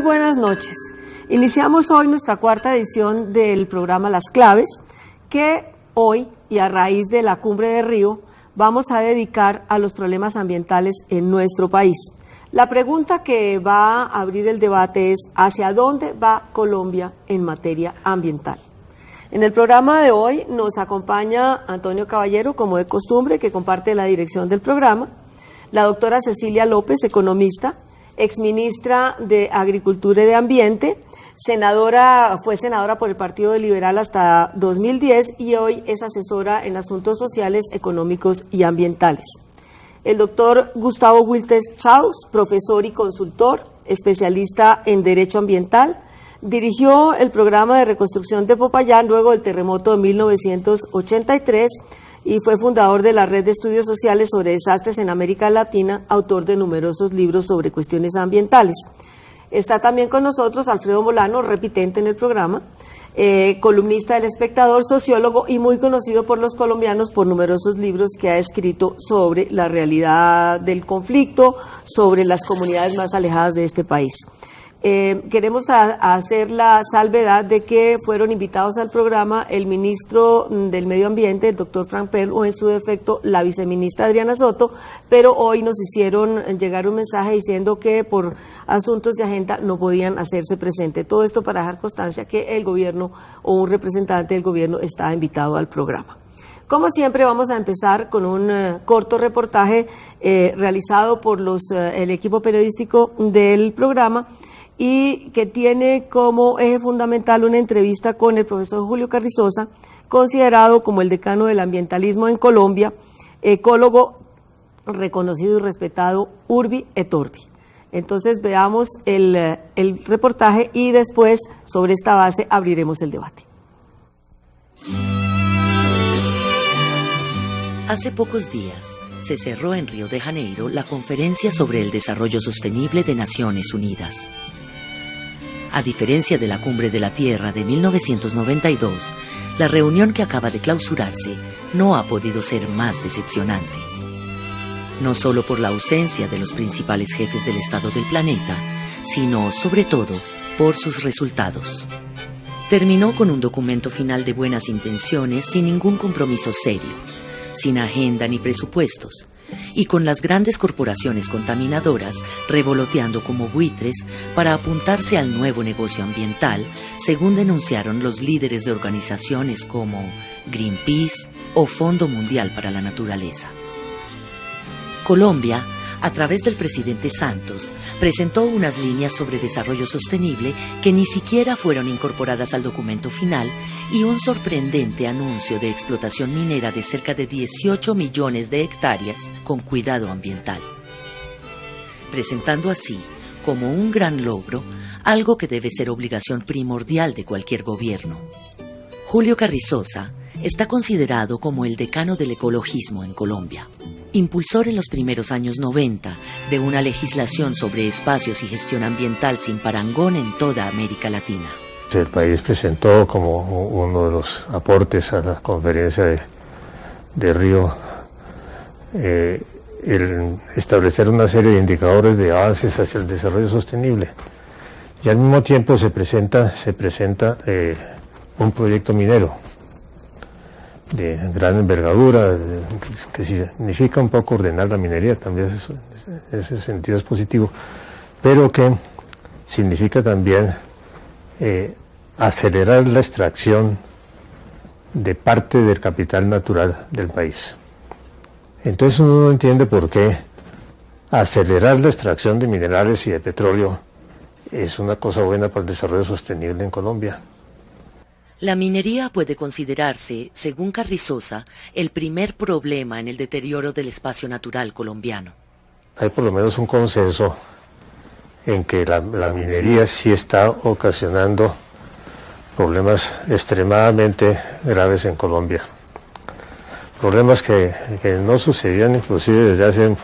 buenas noches. Iniciamos hoy nuestra cuarta edición del programa Las Claves, que hoy, y a raíz de la Cumbre de Río, vamos a dedicar a los problemas ambientales en nuestro país. La pregunta que va a abrir el debate es: ¿hacia dónde va Colombia en materia ambiental? En el programa de hoy nos acompaña Antonio Caballero, como de costumbre, que comparte la dirección del programa, la doctora Cecilia López, economista, exministra de Agricultura y de Ambiente, fue senadora por el Partido Liberal hasta 2010 y hoy es asesora en asuntos sociales, económicos y ambientales. El doctor Gustavo Wiltes Chaus, profesor y consultor, especialista en Derecho Ambiental, dirigió el programa de reconstrucción de Popayán luego del terremoto de 1983 y fue fundador de la Red de Estudios Sociales sobre Desastres en América Latina, autor de numerosos libros sobre cuestiones ambientales. Está también con nosotros Alfredo Molano, repitente en el programa, columnista del Espectador, sociólogo y muy conocido por los colombianos por numerosos libros que ha escrito sobre la realidad del conflicto, sobre las comunidades más alejadas de este país. Queremos hacer la salvedad de que fueron invitados al programa el ministro del Medio Ambiente, el doctor Frank Pell, o en su defecto la viceministra Adriana Soto, pero hoy nos hicieron llegar un mensaje diciendo que por asuntos de agenda no podían hacerse presente. Todo esto para dejar constancia que el gobierno o un representante del gobierno está invitado al programa. Como siempre, vamos a empezar con un corto reportaje realizado por el equipo periodístico del programa, y que tiene como eje fundamental una entrevista con el profesor Julio Carrizosa, considerado como el decano del ambientalismo en Colombia, ecólogo reconocido y respetado urbi et orbi. Entonces veamos el reportaje y después, sobre esta base, abriremos el debate. Hace pocos días se cerró en Río de Janeiro la Conferencia sobre el Desarrollo Sostenible de Naciones Unidas. A diferencia de la Cumbre de la Tierra de 1992, la reunión que acaba de clausurarse no ha podido ser más decepcionante. No solo por la ausencia de los principales jefes del Estado del planeta, sino, sobre todo, por sus resultados. Terminó con un documento final de buenas intenciones sin ningún compromiso serio, sin agenda ni presupuestos, y con las grandes corporaciones contaminadoras revoloteando como buitres para apuntarse al nuevo negocio ambiental, según denunciaron los líderes de organizaciones como Greenpeace o Fondo Mundial para la Naturaleza. Colombia, a través del presidente Santos, presentó unas líneas sobre desarrollo sostenible que ni siquiera fueron incorporadas al documento final y un sorprendente anuncio de explotación minera de cerca de 18 millones de hectáreas con cuidado ambiental. Presentando así, como un gran logro, algo que debe ser obligación primordial de cualquier gobierno. Julio Carrizosa está considerado como el decano del ecologismo en Colombia. Impulsor en los primeros años 90 de una legislación sobre espacios y gestión ambiental sin parangón en toda América Latina. El país presentó como uno de los aportes a la conferencia de Río el establecer una serie de indicadores de avances hacia el desarrollo sostenible. Y al mismo tiempo se presenta un proyecto minero de gran envergadura, que significa un poco ordenar la minería, también en ese sentido es positivo, pero que significa también acelerar la extracción de parte del capital natural del país. Entonces uno no entiende por qué acelerar la extracción de minerales y de petróleo es una cosa buena para el desarrollo sostenible en Colombia. La minería puede considerarse, según Carrizosa, el primer problema en el deterioro del espacio natural colombiano. Hay por lo menos un consenso en que la minería sí está ocasionando problemas extremadamente graves en Colombia. Problemas que no sucedían inclusive desde hace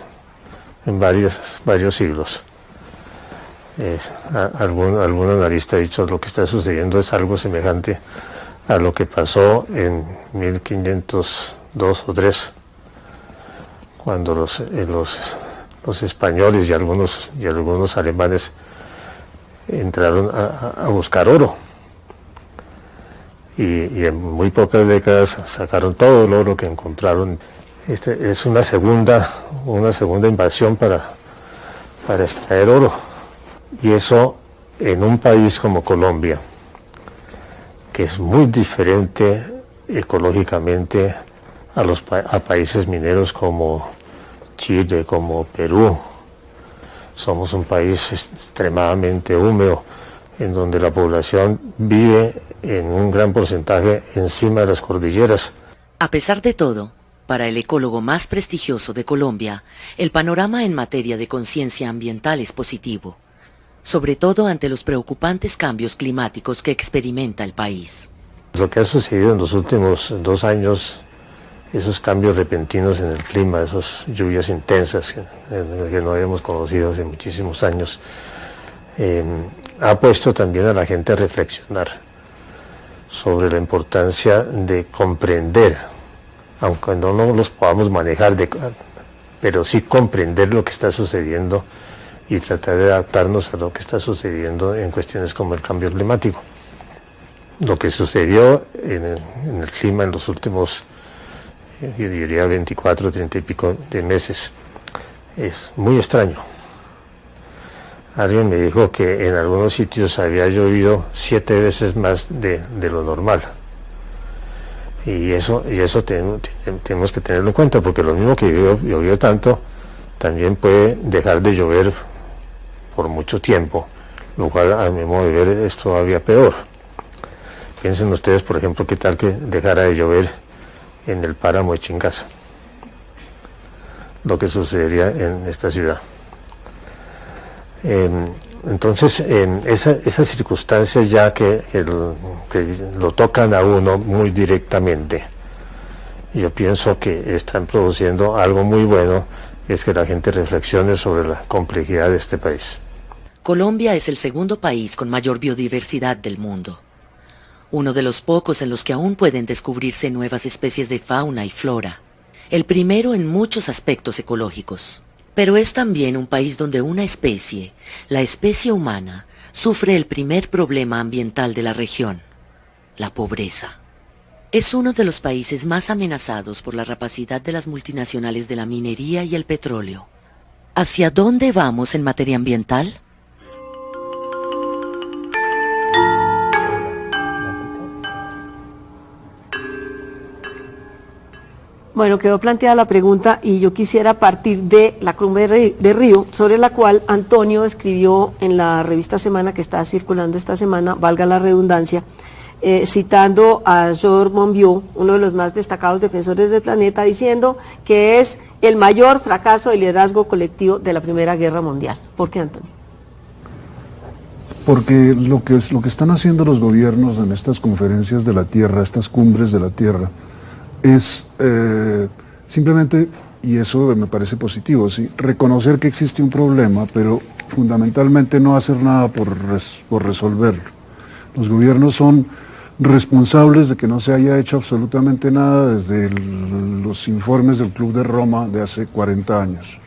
varios siglos. Algún analista ha dicho lo que está sucediendo es algo semejante a lo que pasó en 1502 o 3, cuando los españoles y algunos alemanes entraron a buscar oro. Y en muy pocas décadas sacaron todo el oro que encontraron. Es una segunda invasión para extraer oro. Y eso en un país como Colombia, que es muy diferente ecológicamente a países mineros como Chile, como Perú. Somos un país extremadamente húmedo, en donde la población vive en un gran porcentaje encima de las cordilleras. A pesar de todo, para el ecólogo más prestigioso de Colombia, el panorama en materia de conciencia ambiental es positivo, sobre todo ante los preocupantes cambios climáticos que experimenta el país. Lo que ha sucedido en los últimos 2 años, esos cambios repentinos en el clima, esas lluvias intensas que no habíamos conocido hace muchísimos años, ha puesto también a la gente a reflexionar sobre la importancia de comprender, aunque no los podamos manejar, pero sí comprender lo que está sucediendo y tratar de adaptarnos a lo que está sucediendo en cuestiones como el cambio climático. Lo que sucedió en el clima en los últimos, yo diría 24, 30 y pico de meses, es muy extraño. Alguien me dijo que en algunos sitios había llovido 7 veces más de lo normal. Y eso tenemos que tenerlo en cuenta, porque lo mismo que llovió tanto, también puede dejar de llover por mucho tiempo, lo cual a mi modo de ver es todavía peor. Piensen ustedes, por ejemplo, qué tal que dejara de llover en el páramo de Chingaza, lo que sucedería en esta ciudad. Entonces, esas circunstancias ya que lo tocan a uno muy directamente, yo pienso que están produciendo algo muy bueno, es que la gente reflexione sobre la complejidad de este país. Colombia es el segundo país con mayor biodiversidad del mundo, uno de los pocos en los que aún pueden descubrirse nuevas especies de fauna y flora, el primero en muchos aspectos ecológicos. Pero es también un país donde una especie, la especie humana, sufre el primer problema ambiental de la región, la pobreza. Es uno de los países más amenazados por la rapacidad de las multinacionales de la minería y el petróleo. ¿Hacia dónde vamos en materia ambiental? Bueno, quedó planteada la pregunta y yo quisiera partir de la cumbre de Río, sobre la cual Antonio escribió en la revista Semana, que está circulando esta semana, valga la redundancia, citando a Georges Monbiot, uno de los más destacados defensores del planeta, diciendo que es el mayor fracaso del liderazgo colectivo de la Primera Guerra Mundial. ¿Por qué, Antonio? Porque lo que están haciendo los gobiernos en estas conferencias de la Tierra, estas cumbres de la Tierra, es simplemente, y eso me parece positivo, ¿sí?, reconocer que existe un problema, pero fundamentalmente no hacer nada por resolverlo. Los gobiernos son responsables de que no se haya hecho absolutamente nada desde los informes del Club de Roma de hace 40 años.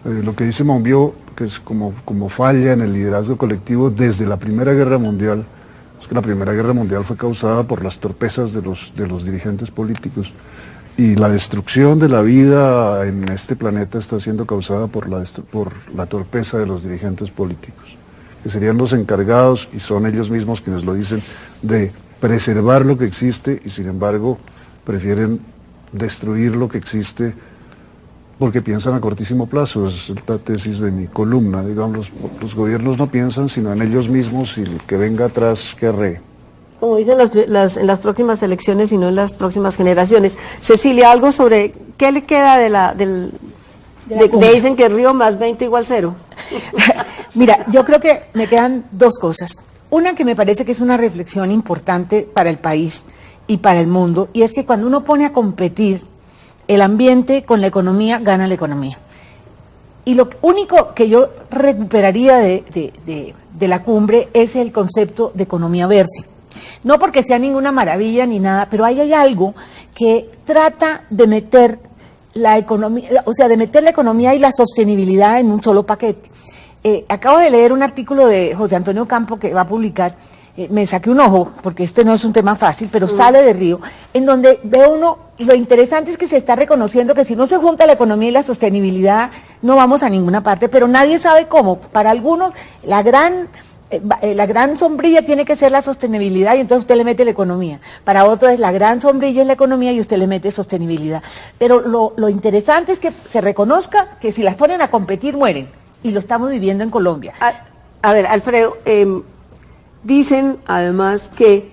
Lo que dice Monbiot, que es como falla en el liderazgo colectivo desde la Primera Guerra Mundial, es que la Primera Guerra Mundial fue causada por las torpezas de los dirigentes políticos, y la destrucción de la vida en este planeta está siendo causada por la torpeza de los dirigentes políticos, que serían los encargados, y son ellos mismos quienes lo dicen, de preservar lo que existe, y sin embargo prefieren destruir lo que existe porque piensan a cortísimo plazo. Es la tesis de mi columna, digamos, los gobiernos no piensan sino en ellos mismos, y el que venga atrás que arree. Como dicen en las próximas elecciones y no en las próximas generaciones. Cecilia, algo sobre qué le queda de dicen que Río más 20 igual 0. Mira, yo creo que me quedan 2 cosas. Una que me parece que es una reflexión importante para el país y para el mundo, y es que cuando uno pone a competir el ambiente con la economía, gana la economía. Y lo único que yo recuperaría de la cumbre es el concepto de economía verde. No porque sea ninguna maravilla ni nada, pero ahí hay algo que trata de meter la economía, o sea, de meter la economía y la sostenibilidad en un solo paquete. acabo de leer un artículo de José Antonio Campo que va a publicar, me saqué un ojo, porque esto no es un tema fácil, pero sale de Río, en donde ve uno, lo interesante es que se está reconociendo que si no se junta la economía y la sostenibilidad, no vamos a ninguna parte, pero nadie sabe cómo. Para algunos, la gran sombrilla tiene que ser la sostenibilidad y entonces usted le mete la economía. Para otros la gran sombrilla es la economía y usted le mete sostenibilidad. Pero lo interesante es que se reconozca que si las ponen a competir mueren, y lo estamos viviendo en Colombia. A ver, Alfredo, dicen además que,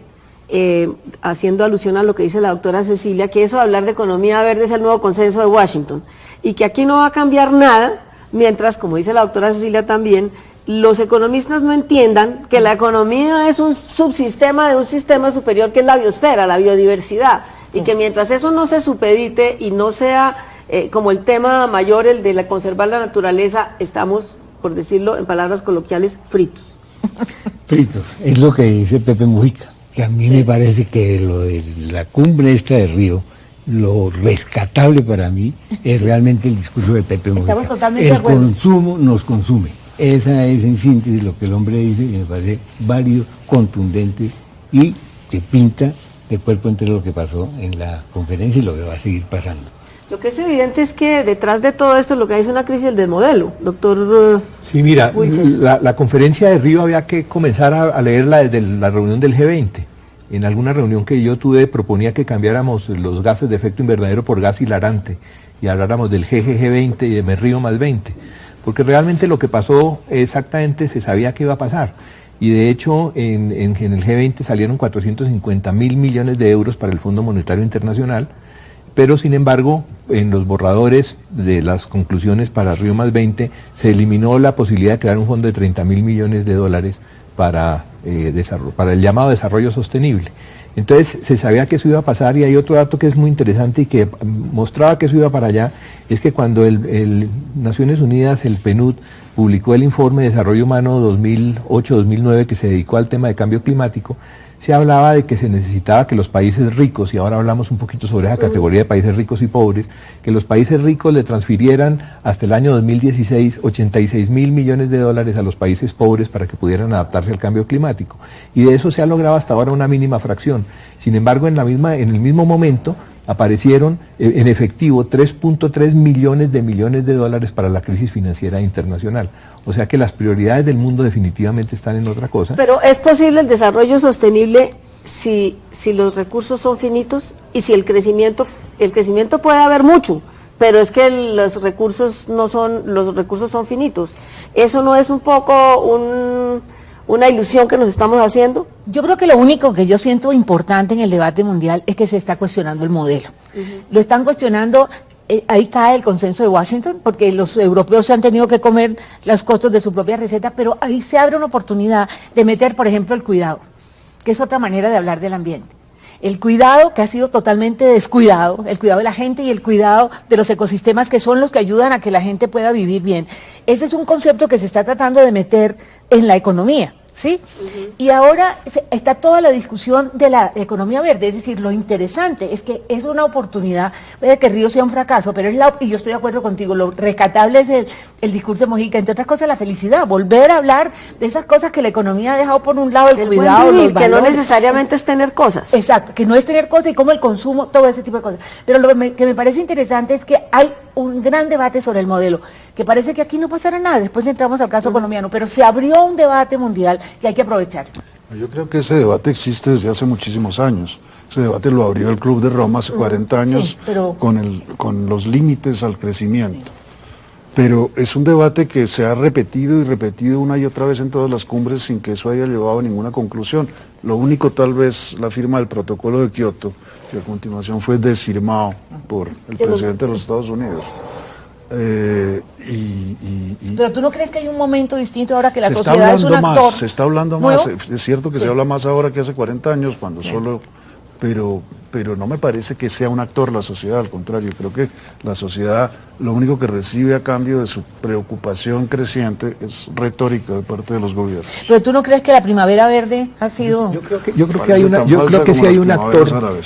haciendo alusión a lo que dice la doctora Cecilia, que eso de hablar de economía verde es el nuevo consenso de Washington y que aquí no va a cambiar nada, mientras, como dice la doctora Cecilia también, los economistas no entiendan que la economía es un subsistema de un sistema superior que es la biosfera, la biodiversidad, y que mientras eso no se supedite y no sea como el tema mayor, el de conservar la naturaleza, estamos, por decirlo en palabras coloquiales, fritos. Fritos, es lo que dice Pepe Mujica, que a mí me parece que lo de la cumbre esta de Río, lo rescatable para mí es realmente el discurso de Pepe Mujica. Estamos totalmente de el acuerdo. consumo nos consume. Esa es en síntesis lo que el hombre dice y me parece válido, contundente y que pinta de cuerpo entero lo que pasó en la conferencia y lo que va a seguir pasando. Lo que es evidente es que detrás de todo esto lo que hay es una crisis del modelo, doctor. Sí, mira, Wilches. la conferencia de Río había que comenzar a leerla desde la reunión del G20. En alguna reunión que yo tuve proponía que cambiáramos los gases de efecto invernadero por gas hilarante y habláramos del GGG20 y de Me Río más 20, porque realmente lo que pasó exactamente se sabía que iba a pasar. Y de hecho en el G20 salieron 450.000 millones de euros para el Fondo Monetario Internacional, pero sin embargo en los borradores de las conclusiones para Río más 20 se eliminó la posibilidad de crear un fondo de 30.000 millones de dólares para el llamado desarrollo sostenible. Entonces se sabía que eso iba a pasar y hay otro dato que es muy interesante y que mostraba que eso iba para allá, es que cuando Naciones Unidas, el PNUD, publicó el informe de Desarrollo Humano 2008-2009 que se dedicó al tema de cambio climático, se hablaba de que se necesitaba que los países ricos, y ahora hablamos un poquito sobre esa categoría de países ricos y pobres, que los países ricos le transfirieran hasta el año 2016 86.000 millones de dólares a los países pobres para que pudieran adaptarse al cambio climático. Y de eso se ha logrado hasta ahora una mínima fracción. Sin embargo, en el mismo momento aparecieron en efectivo 3.3 millones de dólares para la crisis financiera internacional. O sea que las prioridades del mundo definitivamente están en otra cosa. Pero ¿es posible el desarrollo sostenible si los recursos son finitos y si el crecimiento puede haber mucho, pero es que los recursos son finitos? ¿Eso no es un poco una ilusión que nos estamos haciendo? Yo creo que lo único que yo siento importante en el debate mundial es que se está cuestionando el modelo. Lo están cuestionando, ahí cae el consenso de Washington, porque los europeos se han tenido que comer los costos de su propia receta, pero ahí se abre una oportunidad de meter, por ejemplo, el cuidado, que es otra manera de hablar del ambiente. El cuidado que ha sido totalmente descuidado, el cuidado de la gente y el cuidado de los ecosistemas que son los que ayudan a que la gente pueda vivir bien. Ese es un concepto que se está tratando de meter en la economía, ¿sí? Y ahora está toda la discusión de la economía verde, es decir, lo interesante es que es una oportunidad, puede que Río sea un fracaso, pero y yo estoy de acuerdo contigo, lo rescatable es el discurso de Mujica, entre otras cosas la felicidad, volver a hablar de esas cosas que la economía ha dejado por un lado, el cuidado, buen vivir, los valores. que no necesariamente es tener cosas. Exacto, que no es tener cosas y como el consumo, todo ese tipo de cosas. Pero lo que me parece interesante es que hay un gran debate sobre el modelo, que parece que aquí no pasará nada, después entramos al caso colombiano, pero se abrió un debate mundial que hay que aprovechar. Yo creo que ese debate existe desde hace muchísimos años. Ese debate lo abrió el Club de Roma hace 40 años Sí, pero con los límites al crecimiento. Pero es un debate que se ha repetido y repetido una y otra vez en todas las cumbres sin que eso haya llevado a ninguna conclusión. Lo único tal vez la firma del protocolo de Kioto, que a continuación fue desfirmado por el presidente de los Estados Unidos. Pero tú no crees que hay un momento distinto ahora que la se está sociedad es un hablando actor más, se está hablando nuevo? más. Es cierto que se habla más ahora que hace 40 años, cuando solo... Pero no me parece que sea un actor la sociedad, al contrario, creo que la sociedad lo único que recibe a cambio de su preocupación creciente es retórica de parte de los gobiernos. Pero tú no crees que la primavera verde ha sido... Yo creo que sí hay un actor.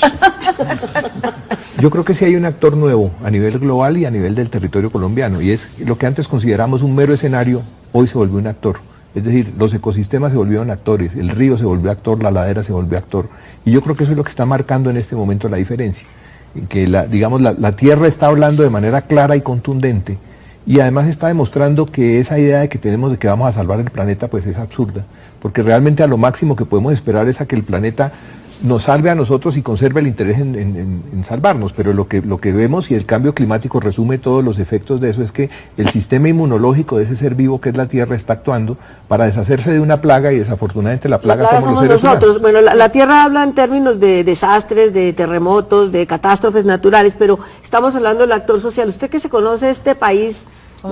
Yo creo que sí hay un actor nuevo a nivel global y a nivel del territorio colombiano, y es lo que antes consideramos un mero escenario hoy se volvió un actor. Es decir, los ecosistemas se volvieron actores, el río se volvió actor, la ladera se volvió actor. Y yo creo que eso es lo que está marcando en este momento la diferencia. Que la Tierra está hablando de manera clara y contundente, y además está demostrando que esa idea de que tenemos de que vamos a salvar el planeta pues es absurda, porque realmente a lo máximo que podemos esperar es a que el planeta nos salve a nosotros y conserve el interés en salvarnos, pero lo que vemos, y el cambio climático resume todos los efectos de eso, es que el sistema inmunológico de ese ser vivo que es la Tierra está actuando para deshacerse de una plaga, y desafortunadamente la plaga somos los seres nosotros. humanos. Bueno, la Tierra habla en términos de desastres, de terremotos, de catástrofes naturales, pero estamos hablando del actor social. Usted que se conoce este país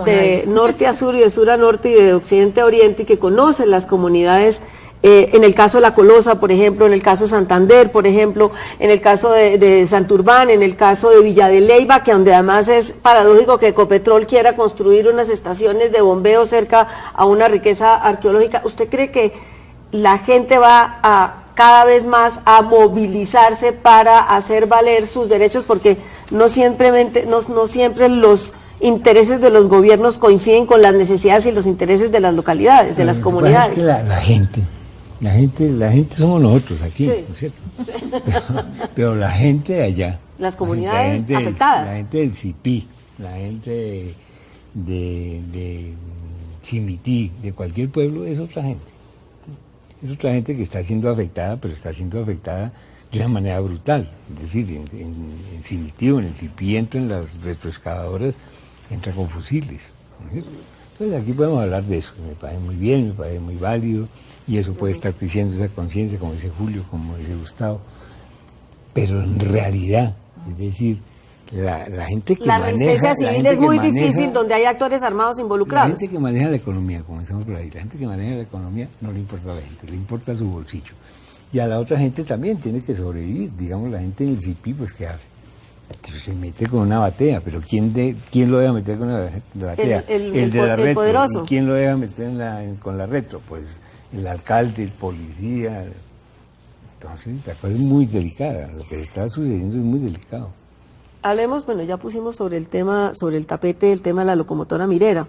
de norte a sur y de sur a norte y de occidente a oriente, y que conoce las comunidades, en el caso de La Colosa, por ejemplo, en el caso de Santander, por ejemplo, en el caso de Santurbán, en el caso de Villa de Leyva, que donde además es paradójico que Ecopetrol quiera construir unas estaciones de bombeo cerca a una riqueza arqueológica. ¿Usted cree que la gente va a cada vez más a movilizarse para hacer valer sus derechos? Porque no siempre los intereses de los gobiernos coinciden con las necesidades y los intereses de las localidades, de las comunidades. Es que la gente somos nosotros aquí, Sí. ¿no es cierto? Pero la gente de allá, Las comunidades la afectadas. la gente del Cipí, la gente de Cimití, de cualquier pueblo, es otra gente. Es otra gente que está siendo afectada, pero está siendo afectada de una manera brutal. Es decir, en Cimití o en el Cipí entran las retroexcavadoras, entran con fusiles, ¿no es cierto? Entonces aquí podemos hablar de eso, me parece muy bien, me parece muy válido, y eso puede estar creciendo, esa conciencia, como dice Julio, como dice Gustavo, pero en realidad, es decir, la gente que La maneja... resistencia la civil gente es que muy maneja- difícil donde hay actores armados La involucrados. gente que maneja la economía, comencemos por ahí, la gente que maneja la economía no le importa a la gente, le importa su bolsillo. Y a la otra gente también tiene que sobrevivir, digamos, la gente en el Cipí, pues ¿qué hace? Se mete con una batea, pero ¿quién lo deja meter con una batea? El de la retro. poderoso. ¿Y quién lo deja meter con la retro? Pues el alcalde, el policía. Entonces la cosa es muy delicada, lo que está sucediendo es muy delicado. Hablemos, bueno, ya pusimos sobre el tema, sobre el tapete, el tema de la locomotora minera.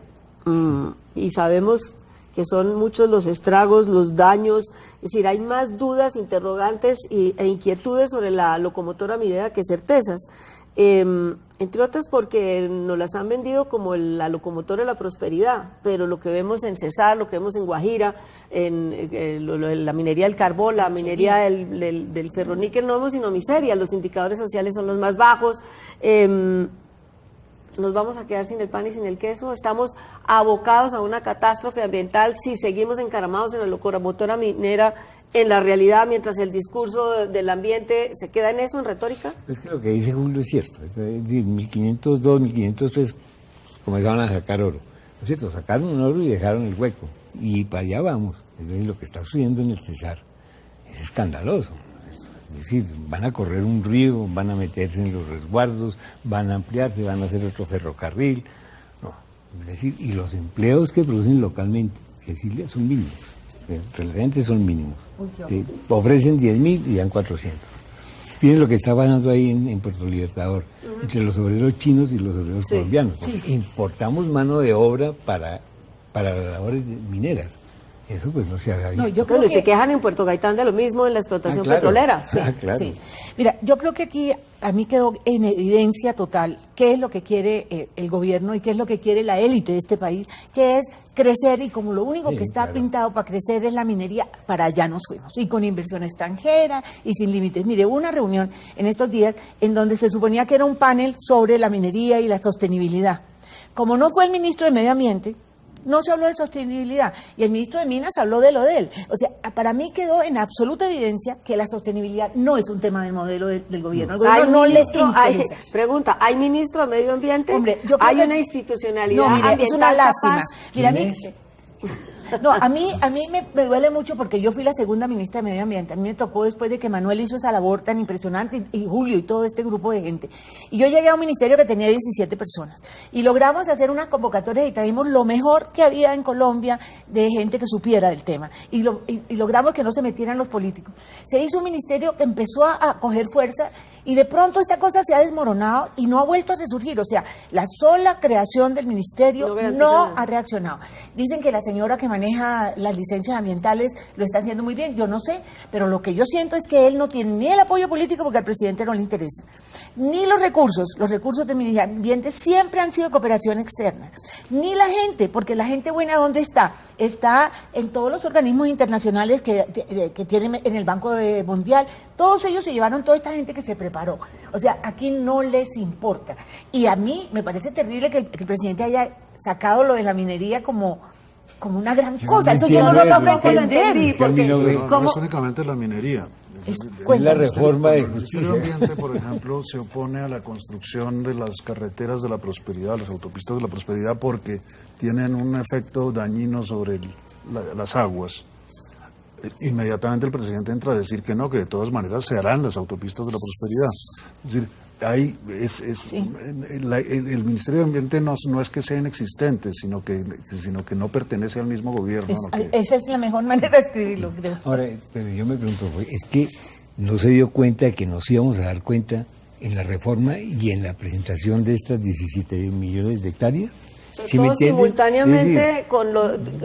Y sabemos que son muchos los estragos, los daños, es decir, hay más dudas, interrogantes e inquietudes sobre la locomotora minera que certezas. Entre otras porque nos las han vendido como la locomotora de la prosperidad, pero lo que vemos en Cesar, lo que vemos en Guajira, en la minería del carbón, la minería del ferroníquel, no vemos sino miseria, los indicadores sociales son los más bajos. Nos vamos a quedar sin el pan y sin el queso, estamos abocados a una catástrofe ambiental si seguimos encaramados en la locomotora minera en la realidad, mientras el discurso del ambiente se queda en eso, en retórica. Es que lo que dice Julio es cierto, es decir, 1502, 1503 comenzaron a sacar oro, ¿no es cierto? Sacaron oro y dejaron el hueco, y para allá vamos. Es decir, lo que está sucediendo en el Cesar es escandaloso. Es decir, van a correr un río, van a meterse en los resguardos, van a ampliarse, van a hacer otro ferrocarril. No, es decir, y los empleos que producen localmente, Cecilia, son mínimos, realmente son mínimos. Ofrecen 10.000 y dan 400. Miren lo que está pasando ahí en Puerto Libertador, entre los obreros chinos y los obreros colombianos. Importamos mano de obra para las labores mineras. Eso pues no se haga. No, yo creo Bueno, y que... se quejan en Puerto Gaitán de lo mismo en la explotación petrolera. Sí, claro. sí. Mira, yo creo que aquí a mí quedó en evidencia total qué es lo que quiere el gobierno y qué es lo que quiere la élite de este país, que es crecer, y como lo único que está pintado para crecer es la minería, para allá nos fuimos, y con inversión extranjera y sin límites. Mire, hubo una reunión en estos días en donde se suponía que era un panel sobre la minería y la sostenibilidad. Como no fue el ministro de Medio Ambiente, no se habló de sostenibilidad, y el ministro de Minas habló de lo de él. O sea, para mí quedó en absoluta evidencia que la sostenibilidad no es un tema del modelo del gobierno. Al gobierno no les interesa. Pregunta, ¿hay ministro de Medio Ambiente? Hombre, yo creo ¿Hay que... una institucionalidad No, mire, ambiental es una lástima. capaz? Mira, No, a mí me duele mucho porque yo fui la segunda ministra de Medio Ambiente. A mí me tocó después de que Manuel hizo esa labor tan impresionante y Julio y todo este grupo de gente. Y yo llegué a un ministerio que tenía 17 personas y logramos hacer una convocatoria y traímos lo mejor que había en Colombia de gente que supiera del tema y logramos que no se metieran los políticos. Se hizo un ministerio que empezó a coger fuerza y de pronto esta cosa se ha desmoronado y no ha vuelto a resurgir. O sea, la sola creación del ministerio no ha reaccionado. Dicen que la señora que maneja las licencias ambientales lo está haciendo muy bien, yo no sé, pero lo que yo siento es que él no tiene ni el apoyo político porque al presidente no le interesa, ni los recursos del Ministerio de Ambiente siempre han sido de cooperación externa, ni la gente, porque la gente buena ¿dónde está? Está en todos los organismos internacionales que tienen en el Banco Mundial, todos ellos se llevaron toda esta gente que se preparó. O sea, aquí no les importa. Y a mí me parece terrible que el presidente haya sacado lo de la minería como una gran cosa. Eso yo no lo logro entender. Porque no es únicamente la minería. Es la reforma del Ministerio de Ambiente, por ejemplo, se opone a la construcción de las carreteras de la prosperidad, las autopistas de la prosperidad, porque tienen un efecto dañino sobre las aguas. Inmediatamente el presidente entra a decir que no, que de todas maneras se harán las autopistas de la prosperidad. Es decir, el Ministerio de Ambiente no es que sea inexistente, sino que no pertenece al mismo gobierno. Esa es la mejor manera de escribirlo, creo. Ahora, pero yo me pregunto, es que no se dio cuenta de que nos íbamos a dar cuenta en la reforma y en la presentación de estas 17 millones de hectáreas. ¿Sí todos simultáneamente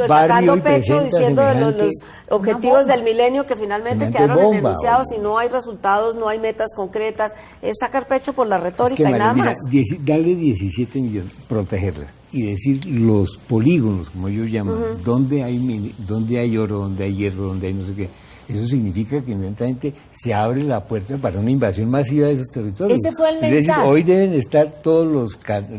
sacando pecho diciendo de los objetivos del milenio que finalmente quedaron en enunciados y no hay resultados, no hay metas concretas, es sacar pecho por la retórica y nada más. Darle 17 millones, protegerla y decir los polígonos, como ellos llaman, donde hay oro, donde hay hierro, donde hay no sé qué. Eso significa que inmediatamente se abre la puerta para una invasión masiva de esos territorios. Ese fue el mensaje. Es decir, hoy deben estar todos los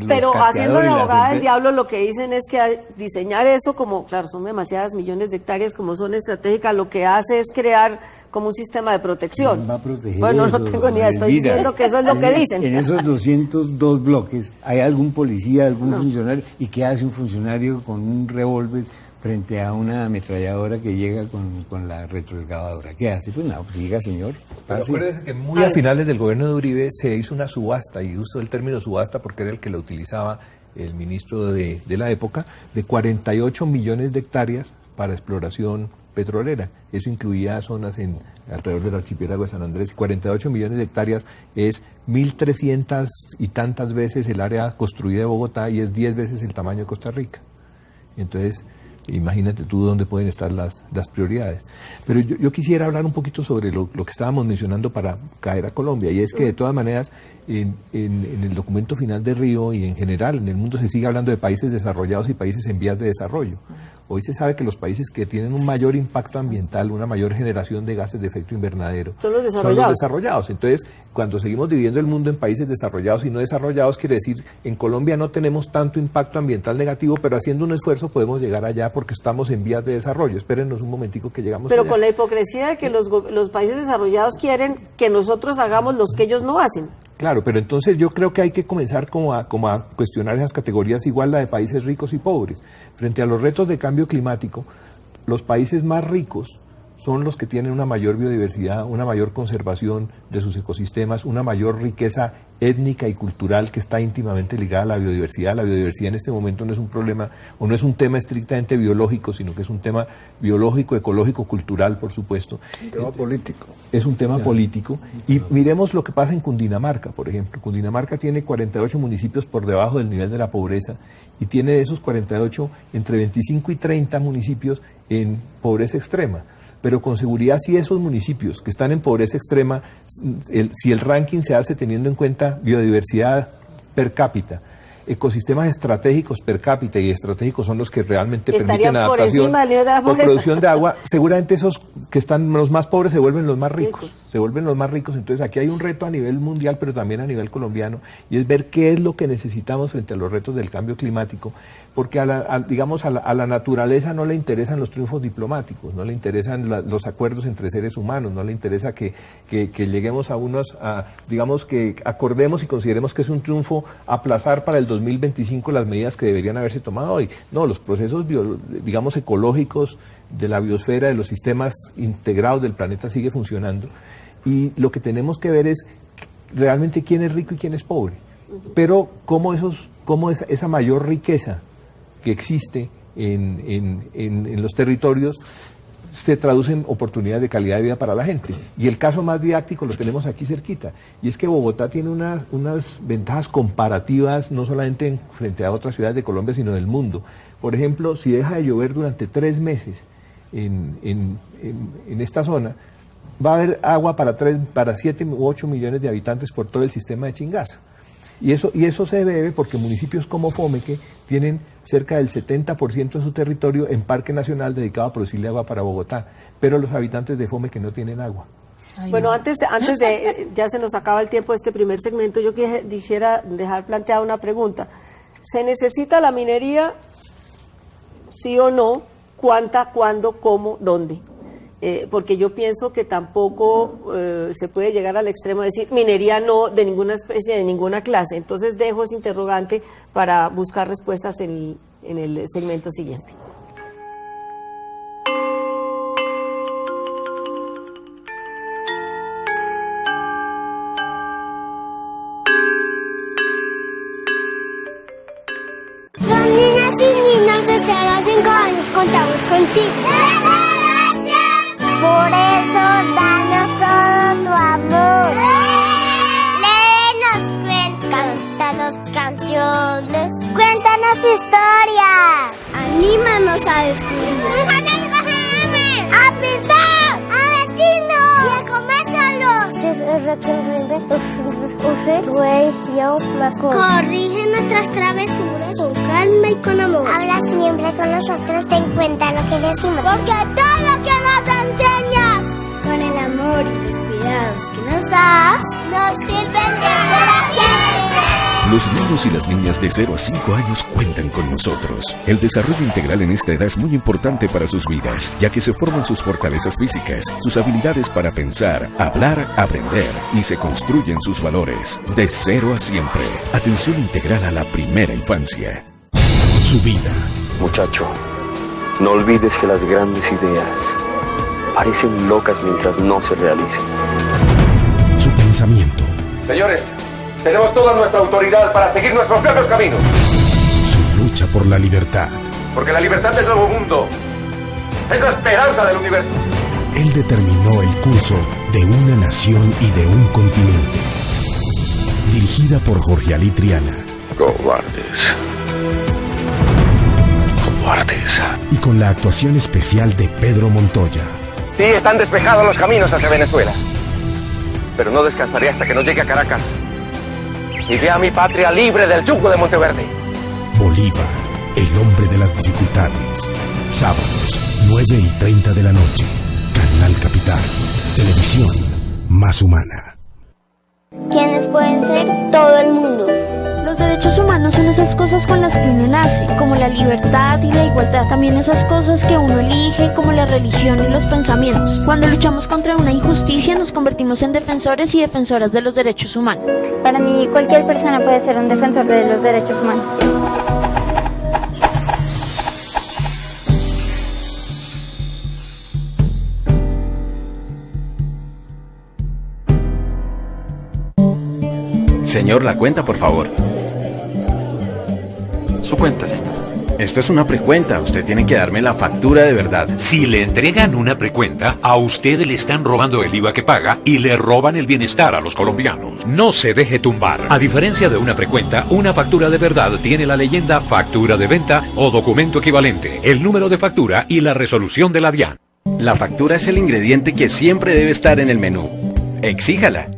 pero haciendo la abogada del diablo, lo que dicen es que diseñar eso, como, claro, son demasiadas millones de hectáreas, como son estratégicas, lo que hace es crear como un sistema de protección. ¿Quién va a proteger bueno, eso? No tengo ni idea, estoy diciendo que eso es lo que dicen. En esos 202 bloques, ¿hay algún policía, algún funcionario? ¿Y qué hace un funcionario con un revólver frente a una ametralladora que llega con la retroexcavadora? ¿Qué hace? Pues nada, pues diga, señor. Pero acuérdense que muy a finales del gobierno de Uribe se hizo una subasta, y usó el término subasta porque era el que lo utilizaba el ministro de la época, de 48 millones de hectáreas para exploración petrolera. Eso incluía zonas alrededor del archipiélago de San Andrés. 48 millones de hectáreas es 1.300 y tantas veces el área construida de Bogotá y es 10 veces el tamaño de Costa Rica. Entonces, imagínate tú dónde pueden estar las prioridades. Pero yo quisiera hablar un poquito sobre lo que estábamos mencionando para caer a Colombia, y es que de todas maneras en el documento final de Río y en general en el mundo se sigue hablando de países desarrollados y países en vías de desarrollo. Hoy se sabe que los países que tienen un mayor impacto ambiental, una mayor generación de gases de efecto invernadero, son los desarrollados. Entonces, cuando seguimos dividiendo el mundo en países desarrollados y no desarrollados, quiere decir, en Colombia no tenemos tanto impacto ambiental negativo, pero haciendo un esfuerzo podemos llegar allá porque estamos en vías de desarrollo. Espérennos un momentico que llegamos pero allá. Con la hipocresía de que los países desarrollados quieren que nosotros hagamos los que ellos no hacen. Claro, pero entonces yo creo que hay que comenzar como a cuestionar esas categorías, igual la de países ricos y pobres. Frente a los retos de cambio climático, los países más ricos son los que tienen una mayor biodiversidad, una mayor conservación de sus ecosistemas, una mayor riqueza étnica y cultural que está íntimamente ligada a la biodiversidad. La biodiversidad en este momento no es un problema o no es un tema estrictamente biológico, sino que es un tema biológico, ecológico, cultural, por supuesto. Un tema político. Es un tema político. Y miremos lo que pasa en Cundinamarca, por ejemplo. Cundinamarca tiene 48 municipios por debajo del nivel de la pobreza y tiene de esos 48 entre 25 y 30 municipios en pobreza extrema. Pero con seguridad, si esos municipios que están en pobreza extrema, si el ranking se hace teniendo en cuenta biodiversidad per cápita, ecosistemas estratégicos per cápita, y estratégicos son los que realmente permiten adaptación o producción de agua, seguramente esos que están los más pobres se vuelven los más ricos. se vuelven los más ricos. Entonces aquí hay un reto a nivel mundial, pero también a nivel colombiano, y es ver qué es lo que necesitamos frente a los retos del cambio climático, porque a la naturaleza no le interesan los triunfos diplomáticos, no le interesan los acuerdos entre seres humanos, no le interesa que lleguemos digamos que acordemos y consideremos que es un triunfo aplazar para el 2025 las medidas que deberían haberse tomado hoy. No, los procesos digamos ecológicos de la biosfera, de los sistemas integrados del planeta sigue funcionando, y lo que tenemos que ver es realmente quién es rico y quién es pobre, pero cómo esa mayor riqueza que existe en los territorios se traduce en oportunidades de calidad de vida para la gente. Y el caso más didáctico lo tenemos aquí cerquita, y es que Bogotá tiene unas ventajas comparativas no solamente frente a otras ciudades de Colombia, sino del mundo. Por ejemplo, si deja de llover durante 3 meses en esta zona, va a haber agua para 7 u 8 millones de habitantes por todo el sistema de Chingaza. Y eso se debe porque municipios como Fomeque tienen cerca del 70% de su territorio en parque nacional dedicado a producirle agua para Bogotá, pero los habitantes de Fomeque no tienen agua. Ay, bueno, no. antes de ya se nos acaba el tiempo de este primer segmento, yo quisiera dejar planteada una pregunta. ¿Se necesita la minería, sí o no? ¿Cuánta, cuándo, cómo, dónde? Porque yo pienso que tampoco se puede llegar al extremo de decir minería no, de ninguna especie, de ninguna clase. Entonces dejo ese interrogante para buscar respuestas en el segmento siguiente. Los niños y niños de 0 a 5 años contamos contigo. Por eso, danos todo tu amor. Léenos cuentos, cántanos canciones, cuéntanos historias. Anímanos a descubrir. ¡A pintar! ¡A vestirnos! ¡Y a comérselos! Corrige nuestras travesuras con calma y con amor. Habla siempre con nosotros, ten en cuenta lo que decimos. Porque todo lo que nos enseñas, con el amor y los cuidados que nos das, nos sirven de ser siempre. Los niños y las niñas de 0 a 5 años cuentan con nosotros. El desarrollo integral en esta edad es muy importante para sus vidas, ya que se forman sus fortalezas físicas, sus habilidades para pensar, hablar, aprender, y se construyen sus valores. De 0 a siempre. Atención integral a la primera infancia. Su vida. Muchacho, no olvides que las grandes ideas parecen locas mientras no se realicen. Su pensamiento. Señores, tenemos toda nuestra autoridad para seguir nuestros propios caminos. Su lucha por la libertad. Porque la libertad del nuevo mundo es la esperanza del universo. Él determinó el curso de una nación y de un continente. Dirigida por Jorge Ali Triana. Cobardes. Cobardes. Y con la actuación especial de Pedro Montoya. Sí, están despejados los caminos hacia Venezuela. Pero no descansaré hasta que no llegue a Caracas y vea a mi patria libre del yugo de Monteverde. Bolívar, el hombre de las dificultades. Sábados, 9:30 de la noche. Canal Capital. Televisión más humana. ¿Quiénes pueden ser? Todo el mundo. Los derechos humanos son esas cosas con las que uno nace, como la libertad y la igualdad. También esas cosas que uno elige, como la religión y los pensamientos. Cuando luchamos contra una injusticia, nos convertimos en defensores y defensoras de los derechos humanos. Para mí, cualquier persona puede ser un defensor de los derechos humanos. Señor, la cuenta, por favor. Su cuenta, señor. Esto es una precuenta, usted tiene que darme la factura de verdad. Si le entregan una precuenta, a usted le están robando el IVA que paga y le roban el bienestar a los colombianos. No se deje tumbar. A diferencia de una precuenta, una factura de verdad tiene la leyenda factura de venta o documento equivalente, el número de factura y la resolución de la DIAN. La factura es el ingrediente que siempre debe estar en el menú. Exíjala.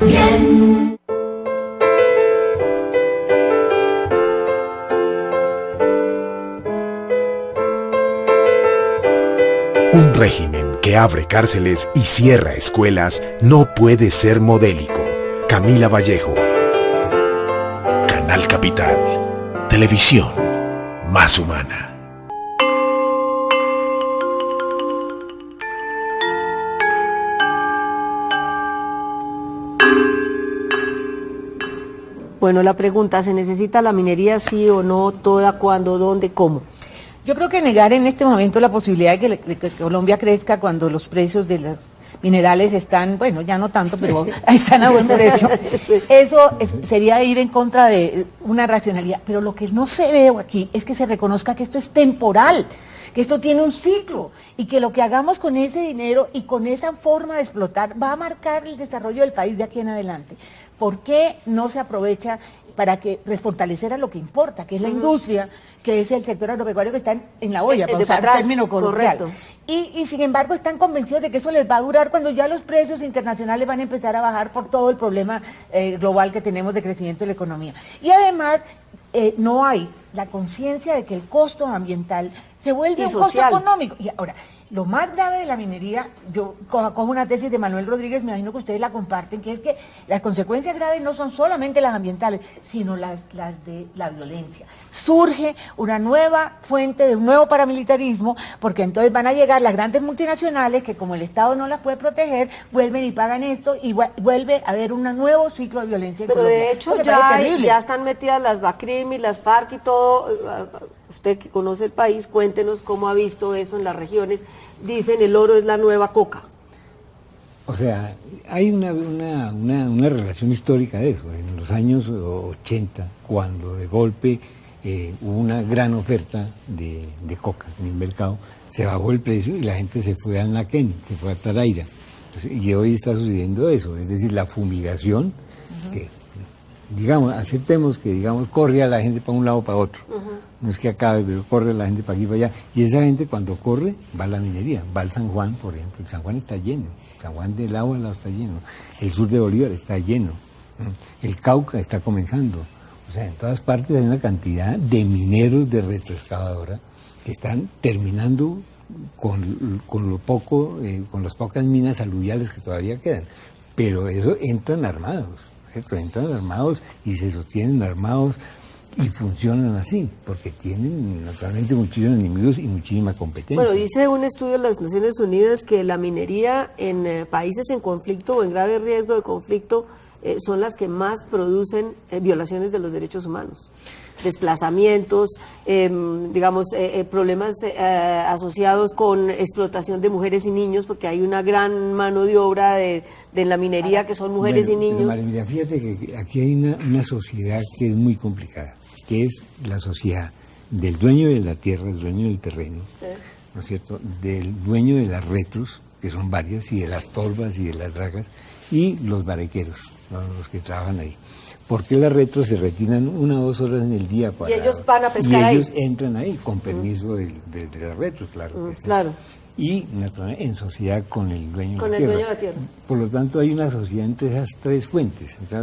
Un régimen que abre cárceles y cierra escuelas, no puede ser modélico. Camila Vallejo. Canal Capital. Televisión más humana. Bueno, la pregunta, ¿se necesita la minería sí o no? ¿Toda? ¿Cuándo? ¿Dónde? ¿Cómo? Yo creo que negar en este momento la posibilidad de que Colombia crezca cuando los precios de los minerales están, bueno, ya no tanto, pero están a buen precio, eso sería ir en contra de una racionalidad. Pero lo que no se ve aquí es que se reconozca que esto es temporal, que esto tiene un ciclo y que lo que hagamos con ese dinero y con esa forma de explotar va a marcar el desarrollo del país de aquí en adelante. ¿Por qué no se aprovecha para que refortalecer a lo que importa, que es la industria, que es el sector agropecuario que está en la olla, para usar el término coloquial? Y sin embargo están convencidos de que eso les va a durar cuando ya los precios internacionales van a empezar a bajar por todo el problema global que tenemos de crecimiento de la economía. Y además no hay la conciencia de que el costo ambiental se vuelve un costo económico. Y ahora, lo más grave de la minería, yo cojo una tesis de Manuel Rodríguez, me imagino que ustedes la comparten, que es que las consecuencias graves no son solamente las ambientales, sino las de la violencia. Surge una nueva fuente de un nuevo paramilitarismo, porque entonces van a llegar las grandes multinacionales que, como el Estado no las puede proteger, vuelven y pagan esto y vuelve a haber un nuevo ciclo de violencia en Colombia. Pero de hecho ya están metidas las BACRIM y las FARC y todo. Usted que conoce el país, cuéntenos cómo ha visto eso en las regiones. Dicen el oro es la nueva coca. O sea, hay una relación histórica de eso. En los años 80, cuando de golpe hubo una gran oferta de coca en el mercado, se bajó el precio y la gente se fue al Naquén, se fue a Taraira. Entonces, y hoy está sucediendo eso, es decir, la fumigación, que digamos, aceptemos que digamos corre a la gente para un lado o para otro. No es que acabe, pero corre la gente para aquí y para allá. Y esa gente cuando corre va a la minería, va al San Juan, por ejemplo. El San Juan está lleno, el San Juan del lado al lado está lleno, el sur de Bolívar está lleno, el Cauca está comenzando. O sea, en todas partes hay una cantidad de mineros de retroexcavadora que están terminando con lo poco, con las pocas minas aluviales que todavía quedan. Pero eso entran armados, ¿cierto? Entran armados y se sostienen armados. Y funcionan así, porque tienen naturalmente muchísimos enemigos y muchísima competencia. Bueno, dice un estudio de las Naciones Unidas que la minería en países en conflicto o en grave riesgo de conflicto son las que más producen violaciones de los derechos humanos. Desplazamientos, problemas asociados con explotación de mujeres y niños, porque hay una gran mano de obra de la minería que son mujeres y niños. María, fíjate que aquí hay una sociedad que es muy complicada, que es la sociedad del dueño de la tierra, del dueño del terreno, ¿no es cierto?, del dueño de las retros, que son varias, y de las torbas y de las dragas, y los barequeros, ¿no?, los que trabajan ahí. Porque las retros se retiran 1 o 2 horas en el día para... Y ellos van a pescar ahí. Y ellos entran ahí, con permiso de las retros, claro. Claro. Y naturalmente en sociedad con el dueño de la tierra. Dueño de la tierra. Por lo tanto hay una sociedad entre esas 3 fuentes, entre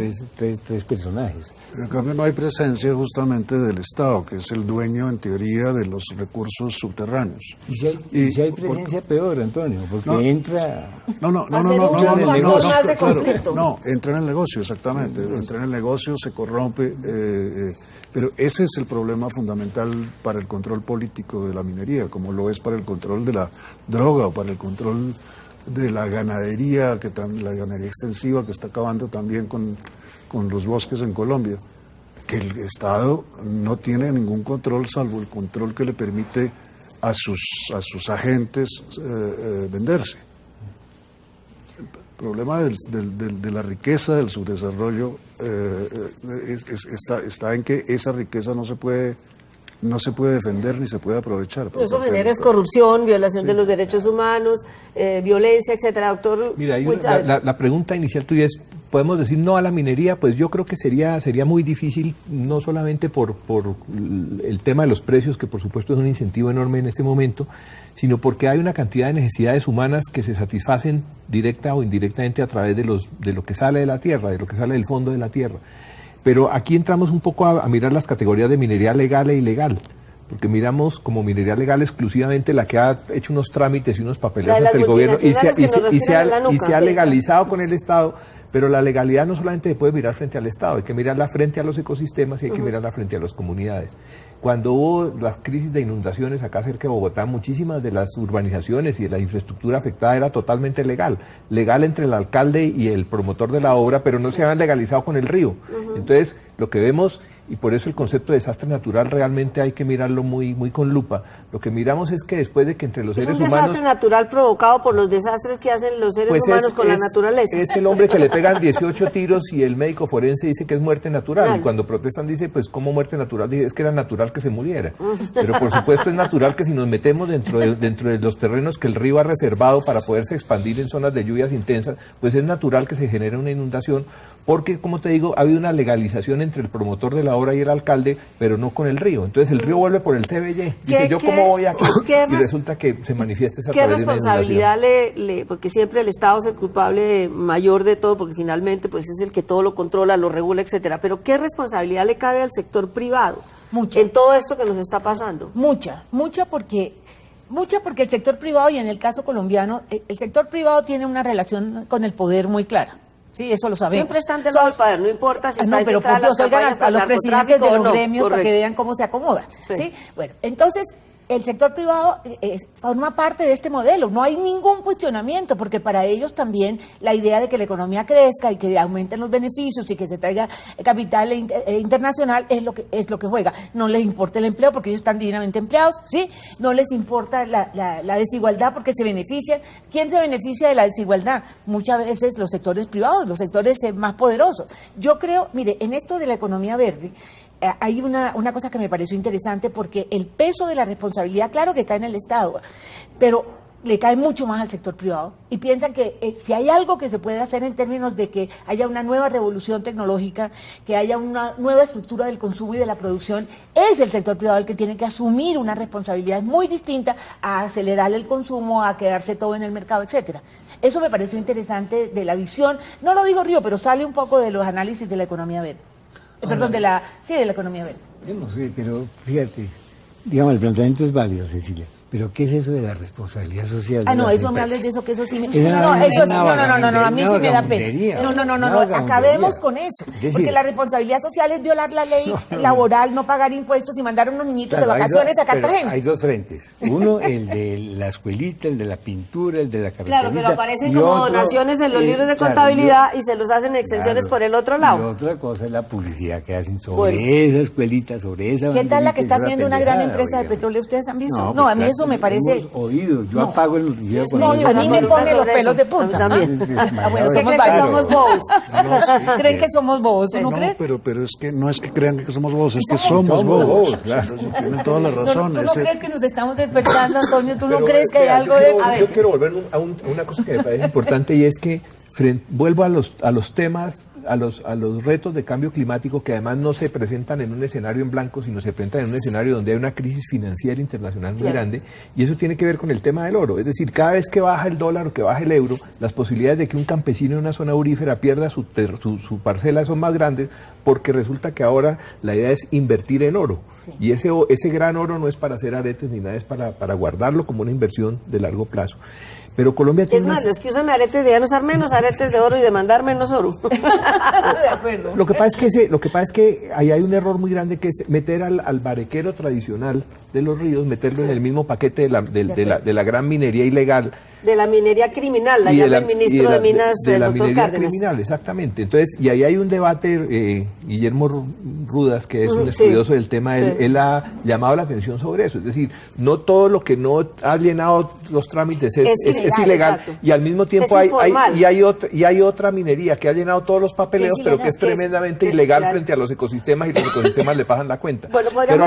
esas tres personajes. Pero en cambio no hay presencia justamente del Estado, que es el dueño en teoría de los recursos subterráneos. Y si hay presencia peor, Antonio, porque entra... No, entra en el negocio, exactamente. Entra en el negocio, se corrompe... pero ese es el problema fundamental para el control político de la minería, como lo es para el control de la droga o para el control de la ganadería, la ganadería extensiva que está acabando también con los bosques en Colombia, que el Estado no tiene ningún control salvo el control que le permite a sus agentes venderse. El problema de la riqueza, del subdesarrollo, está en que esa riqueza no se puede defender ni se puede aprovechar. Eso genera corrupción, violación de los derechos humanos, violencia, etcétera. Doctor, mira, la pregunta inicial tuya es, ¿podemos decir no a la minería? Pues yo creo que sería muy difícil, no solamente por el tema de los precios, que por supuesto es un incentivo enorme en este momento, sino porque hay una cantidad de necesidades humanas que se satisfacen directa o indirectamente a través de lo que sale de la tierra, de lo que sale del fondo de la tierra. Pero aquí entramos un poco a mirar las categorías de minería legal e ilegal, porque miramos como minería legal exclusivamente la que ha hecho unos trámites y unos papeleos ante el gobierno y se ha legalizado con el Estado, pero la legalidad no solamente se puede mirar frente al Estado, hay que mirarla frente a los ecosistemas y hay que mirarla frente a las comunidades. Cuando hubo las crisis de inundaciones acá cerca de Bogotá, muchísimas de las urbanizaciones y de la infraestructura afectada era totalmente legal entre el alcalde y el promotor de la obra, pero no se habían legalizado con el río. Entonces, lo que vemos, y por eso el concepto de desastre natural realmente hay que mirarlo muy con lupa, lo que miramos es que después de que entre los seres humanos... ¿Es un desastre natural provocado por los desastres que hacen los seres humanos con la naturaleza? Es el hombre que le pegan 18 tiros y el médico forense dice que es muerte natural, y cuando protestan dice, pues, ¿cómo muerte natural? Dice, es que era natural que se muriera. Pero por supuesto es natural que si nos metemos dentro de los terrenos que el río ha reservado para poderse expandir en zonas de lluvias intensas, pues es natural que se genere una inundación, porque, como te digo, ha habido una legalización entre el promotor de la obra y el alcalde, pero no con el río. Entonces el río vuelve por el CBY. Dice, ¿yo cómo voy aquí? Y resulta que se manifiesta esa través de una inundación. ¿Qué responsabilidad porque siempre el Estado es el culpable mayor de todo, porque finalmente pues es el que todo lo controla, lo regula, etcétera? Pero ¿qué responsabilidad le cabe al sector privado en todo esto que nos está pasando? Mucha porque el sector privado, y en el caso colombiano, el sector privado tiene una relación con el poder muy clara. Sí, eso lo sabemos. Siempre están del lado del poder, no importa si está pero por Dios, oigan a los presidentes de los gremios para que vean cómo se acomoda. ¿Sí? Bueno, entonces, el sector privado forma parte de este modelo, no hay ningún cuestionamiento, porque para ellos también la idea de que la economía crezca y que aumenten los beneficios y que se traiga capital internacional es lo que juega. No les importa el empleo porque ellos están divinamente empleados, ¿sí? No les importa la desigualdad porque se benefician. ¿Quién se beneficia de la desigualdad? Muchas veces los sectores privados, los sectores más poderosos. Yo creo, mire, en esto de la economía verde, hay una cosa que me pareció interesante, porque el peso de la responsabilidad, claro que cae en el Estado, pero le cae mucho más al sector privado, y piensan que si hay algo que se puede hacer en términos de que haya una nueva revolución tecnológica, que haya una nueva estructura del consumo y de la producción, es el sector privado el que tiene que asumir una responsabilidad muy distinta a acelerar el consumo, a quedarse todo en el mercado, etcétera. Eso me pareció interesante de la visión, no lo digo Río, pero sale un poco de los análisis de la economía verde. Perdón, de la economía verde. Yo no sé, pero fíjate, digamos, el planteamiento es válido, Cecilia, pero ¿qué es eso de la responsabilidad social? No, eso me hables de eso, que eso sí me... No, a mí sí me da pena. No, acabemos con eso, porque la responsabilidad social es violar la ley laboral, no pagar impuestos y mandar a unos niñitos de vacaciones a Cartagena. Hay dos frentes, uno el de la escuelita, el de la pintura, el de la carreterita. Claro, pero aparecen como donaciones en los libros de contabilidad y se los hacen exenciones por el otro lado. Y otra cosa es la publicidad que hacen sobre esa escuelita, sobre esa... ¿Qué tal la que está haciendo una gran empresa de petróleo? ¿Ustedes han visto? No, a mí eso me parece... Oído, yo apago el noticiero. No, a mí me pone los pelos de punta. También. Bueno, somos bobos. ¿Creen que somos bobos? ¿No crees? Pero es que no es que crean que somos bobos, es que somos bobos. Claro. Tienen toda la razón. ¿Tú no crees que nos estamos despertando, Antonio? ¿Tú no crees que hay algo de...? Yo quiero volver a una cosa que me parece importante, y es que vuelvo a los temas, a los retos de cambio climático, que además no se presentan en un escenario en blanco, sino se presentan en un escenario donde hay una crisis financiera internacional muy grande, y eso tiene que ver con el tema del oro. Es decir, cada vez que baja el dólar o que baja el euro, las posibilidades de que un campesino en una zona aurífera pierda su parcela son más grandes, porque resulta que ahora la idea es invertir en oro. Sí. Y ese gran oro no es para hacer aretes ni nada, es para guardarlo como una inversión de largo plazo. Pero Colombia tiene... Es más, los que usan aretes deberían usar menos aretes de oro y demandar menos oro. De acuerdo. Lo que pasa es que ahí hay un error muy grande, que es meter al barequero tradicional de los ríos, meterlo en el mismo paquete de la gran minería ilegal. De la minería criminal, la llama el ministro de Minas, de la doctor minería Cárdenas. Criminal, exactamente. Entonces, y ahí hay un debate, Guillermo Rudas, que es un estudioso del tema, él ha llamado la atención sobre eso. Es decir, no todo lo que no ha llenado los trámites es ilegal, y al mismo tiempo hay otra minería que ha llenado todos los papeleos, pero que es tremendamente ilegal frente a los ecosistemas, y los ecosistemas le pagan la cuenta. Bueno, pero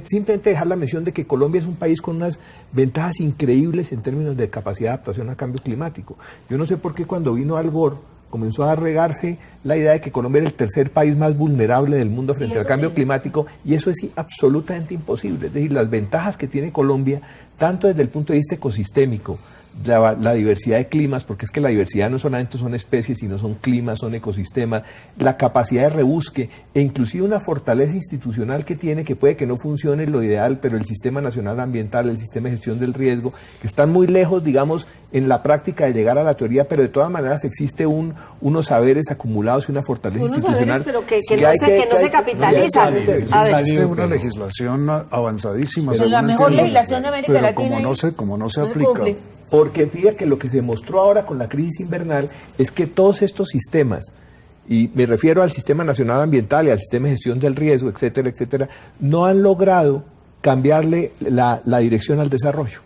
simplemente dejar la mención de que Colombia es un país con unas ventajas increíbles en términos de capacidad de adaptación al cambio climático. Yo no sé por qué cuando vino Al Gore comenzó a regarse la idea de que Colombia era el tercer país más vulnerable del mundo frente al cambio climático, y eso es absolutamente imposible. Es decir, las ventajas que tiene Colombia tanto desde el punto de vista ecosistémico, la diversidad de climas, porque es que la diversidad no solamente son especies, sino son climas, son ecosistemas, la capacidad de rebusque e inclusive una fortaleza institucional que tiene, que puede que no funcione lo ideal, pero el Sistema Nacional Ambiental, el Sistema de Gestión del Riesgo, que están muy lejos, digamos, en la práctica de llegar a la teoría, pero de todas maneras existe unos saberes acumulados y una fortaleza institucional. Saberes, pero que no se capitalizan. Existe una legislación avanzadísima. Pero la mejor legislación de América Latina. Como no se aplica. Porque fíjate que lo que se mostró ahora con la crisis invernal es que todos estos sistemas, y me refiero al Sistema Nacional Ambiental y al Sistema de Gestión del Riesgo, etcétera, etcétera, no han logrado cambiarle la dirección al desarrollo.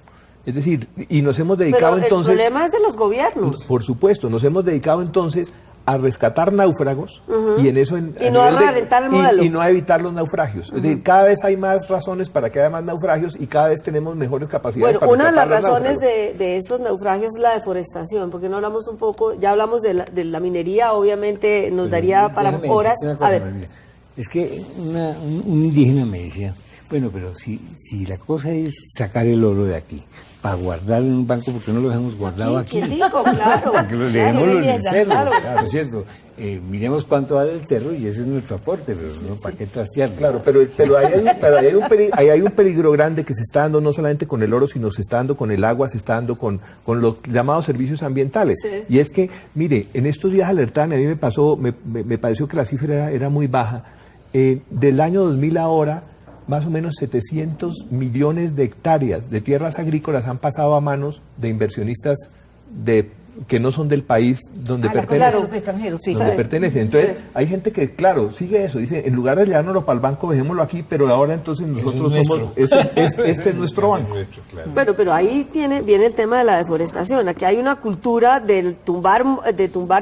Es decir, y nos hemos dedicado entonces... el problema es de los gobiernos. Por supuesto, nos hemos dedicado entonces a rescatar náufragos y en eso y no a evitar los naufragios. Es decir, cada vez hay más razones para que haya más naufragios y cada vez tenemos mejores capacidades para una de las rescatar razones de esos naufragios es la deforestación, porque no hablamos un poco, ya hablamos de la minería, obviamente nos daría para horas. A ver. Es que un indígena me decía, bueno, pero si la cosa es sacar el oro de aquí, para guardarlo en un banco, porque no lo dejamos guardado aquí. Rico, claro. Porque lo dejémoslo en el cerro, claro, ¿cierto? Miremos cuánto vale el cerro y ese es nuestro aporte, pero no, ¿para qué trastearlo? Claro, pero ahí hay un peligro grande que se está dando no solamente con el oro, sino se está dando con el agua, se está dando con los llamados servicios ambientales. Sí. Y es que, mire, en estos días alertaban, a mí me pareció que la cifra era muy baja. Del año 2000 ahora, más o menos 700 millones de hectáreas de tierras agrícolas han pasado a manos de inversionistas que no son del país donde pertenecen. Donde pertenecen. Entonces, hay gente que, claro, sigue eso. Dice, en lugar de llevárnoslo para el banco, dejémoslo aquí, pero ahora entonces nosotros somos... Este es nuestro banco. Pero ahí viene el tema de la deforestación. Aquí hay una cultura de tumbar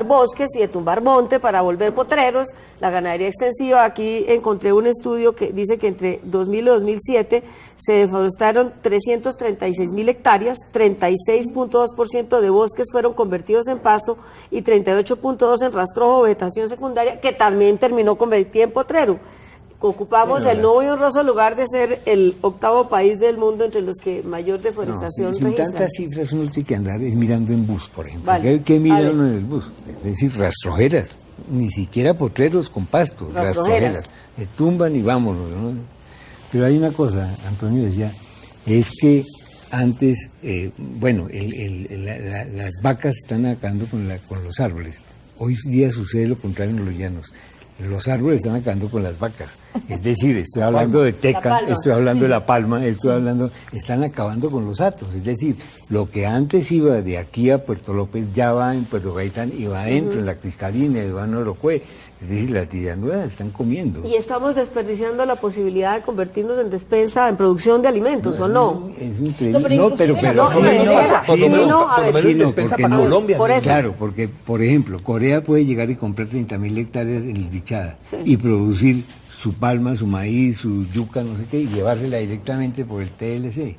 bosques y de tumbar monte para volver potreros. La ganadería extensiva, aquí encontré un estudio que dice que entre 2000 y 2007 se deforestaron 336.000 hectáreas, 36.2% de bosques fueron convertidos en pasto y 38.2% en rastrojo o vegetación secundaria, que también terminó convertida en potrero. Ocupamos el nuevo y honroso lugar de ser el 8º país del mundo entre los que mayor deforestación registran. Sin tantas cifras uno tiene que andar mirando en bus, por ejemplo. Vale. ¿Qué miran en el bus? Es decir, rastrojeras. Ni siquiera potreros con pasto, rastrojeras. Se tumban y vámonos, ¿no? Pero hay una cosa, Antonio decía, es que antes, las vacas están acabando con los árboles. Hoy día sucede lo contrario en los llanos. Los árboles están acabando con las vacas. Es decir, estoy hablando de teca, estoy hablando de la palma, están acabando con los hatos. Es decir, lo que antes iba de aquí a Puerto López ya va en Puerto Gaitán y va adentro, en la Cristalina, en el Orocué. Es decir, las Villanuevas están comiendo. Y estamos desperdiciando la posibilidad de convertirnos en despensa, en producción de alimentos, ¿o no? Es increíble. Claro, porque, por ejemplo, Corea puede llegar y comprar 30.000 hectáreas en el Bichada y producir su palma, su maíz, su yuca, no sé qué, y llevársela directamente por el TLC.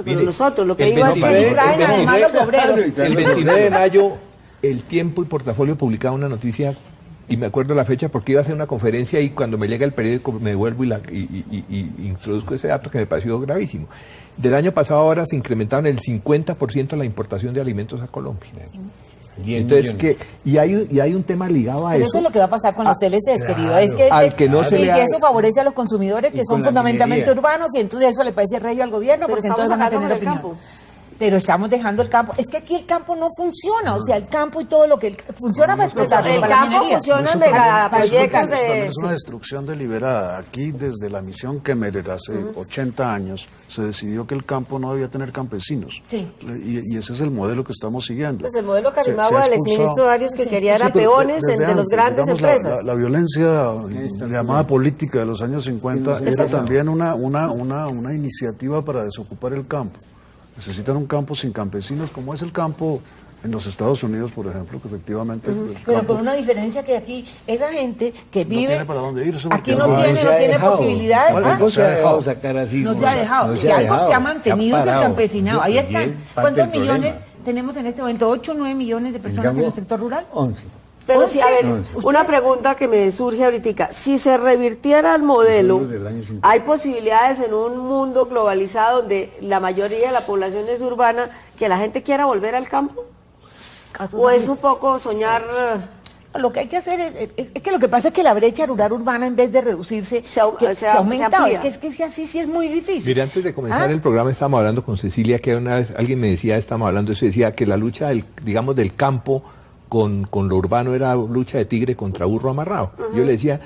Pero nosotros, lo que iba a hacer traen además los obreros. El 29 de mayo, El Tiempo y Portafolio publicaba una noticia, y me acuerdo la fecha porque iba a hacer una conferencia y cuando me llega el periódico me devuelvo y introduzco ese dato que me pareció gravísimo. Del año pasado ahora se incrementaron el 50% la importación de alimentos a Colombia. Entonces, hay un tema ligado a pero eso. Eso es lo que va a pasar con los TLC, querido. Es que, que eso favorece a los consumidores que son fundamentalmente urbanos y entonces eso le parece rey al gobierno porque entonces van a tener opinión. Pero estamos dejando el campo. Es que aquí el campo no funciona. O sea, el campo y todo lo que funciona para explotar. El campo funciona para proyectos de... Es una destrucción deliberada. Aquí, desde la misión Kemmerer, hace 80 años, se decidió que el campo no debía tener campesinos. Sí. Y ese es el modelo que estamos siguiendo. Pues el modelo Carimagua del exministro Arias que quería era peones de los grandes empresas. La violencia llamada política de los años 50 era también una iniciativa para desocupar el campo. Necesitan un campo sin campesinos, como es el campo en los Estados Unidos, por ejemplo, que efectivamente... Pero con una diferencia que aquí, esa gente que vive... No tiene para dónde irse. Aquí no tiene posibilidades. No se ha dejado sacar así. No se ha dejado. Y algo se ha mantenido el campesinado. Ahí están. ¿Cuántos millones tenemos en este momento? ¿8 o 9 millones de personas en el sector rural? 11. Pero sí, a ver, una pregunta que me surge ahorita. Si se revirtiera el modelo, ¿hay posibilidades en un mundo globalizado donde la mayoría de la población es urbana que la gente quiera volver al campo? ¿O es un poco soñar? Lo que hay que hacer es que lo que pasa es que la brecha rural-urbana, en vez de reducirse, se ha aumentado. Es que así sí es muy difícil. Mire, antes de comenzar el programa estábamos hablando con Cecilia, que una vez alguien me decía, estábamos hablando de eso, decía que la lucha del campo con lo urbano era lucha de tigre contra burro amarrado. Yo le decía,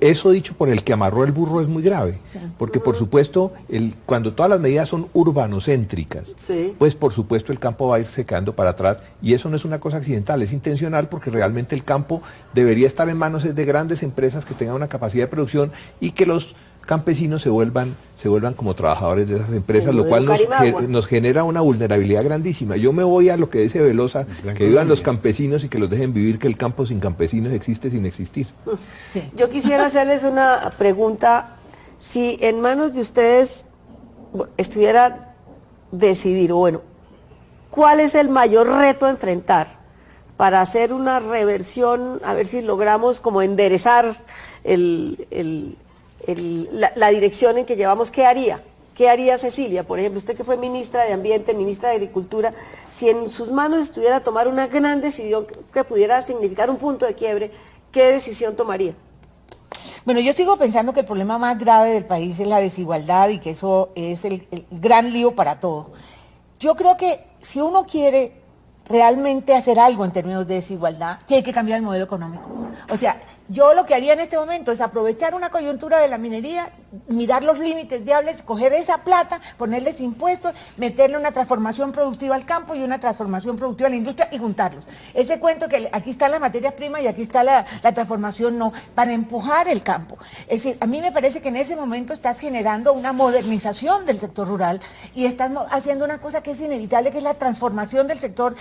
eso dicho por el que amarró el burro es muy grave, porque por supuesto, cuando todas las medidas son urbanocéntricas, pues por supuesto el campo va a irse quedando para atrás, y eso no es una cosa accidental, es intencional, porque realmente el campo debería estar en manos de grandes empresas que tengan una capacidad de producción y que los campesinos se vuelvan como trabajadores de esas empresas, lo cual nos genera una vulnerabilidad grandísima. Yo me voy a lo que dice Velosa, que vivan los campesinos y que los dejen vivir, que el campo sin campesinos existe sin existir. Sí. Yo quisiera hacerles una pregunta. Si en manos de ustedes estuviera decidir, ¿cuál es el mayor reto a enfrentar para hacer una reversión, a ver si logramos como enderezar la dirección en que llevamos? ¿Qué haría? ¿Qué haría Cecilia? Por ejemplo, usted que fue ministra de Ambiente, ministra de Agricultura, si en sus manos estuviera tomar una gran decisión que pudiera significar un punto de quiebre, ¿qué decisión tomaría? Bueno, yo sigo pensando que el problema más grave del país es la desigualdad y que eso es el gran lío para todo. Yo creo que si uno quiere realmente hacer algo en términos de desigualdad, tiene que cambiar el modelo económico. O sea, yo lo que haría en este momento es aprovechar una coyuntura de la minería, mirar los límites viables, coger esa plata, ponerles impuestos, meterle una transformación productiva al campo y una transformación productiva a la industria y juntarlos. Ese cuento que aquí están las materias primas y aquí está la transformación, no, para empujar el campo. Es decir, a mí me parece que en ese momento estás generando una modernización del sector rural y estás haciendo una cosa que es inevitable, que es la transformación del sector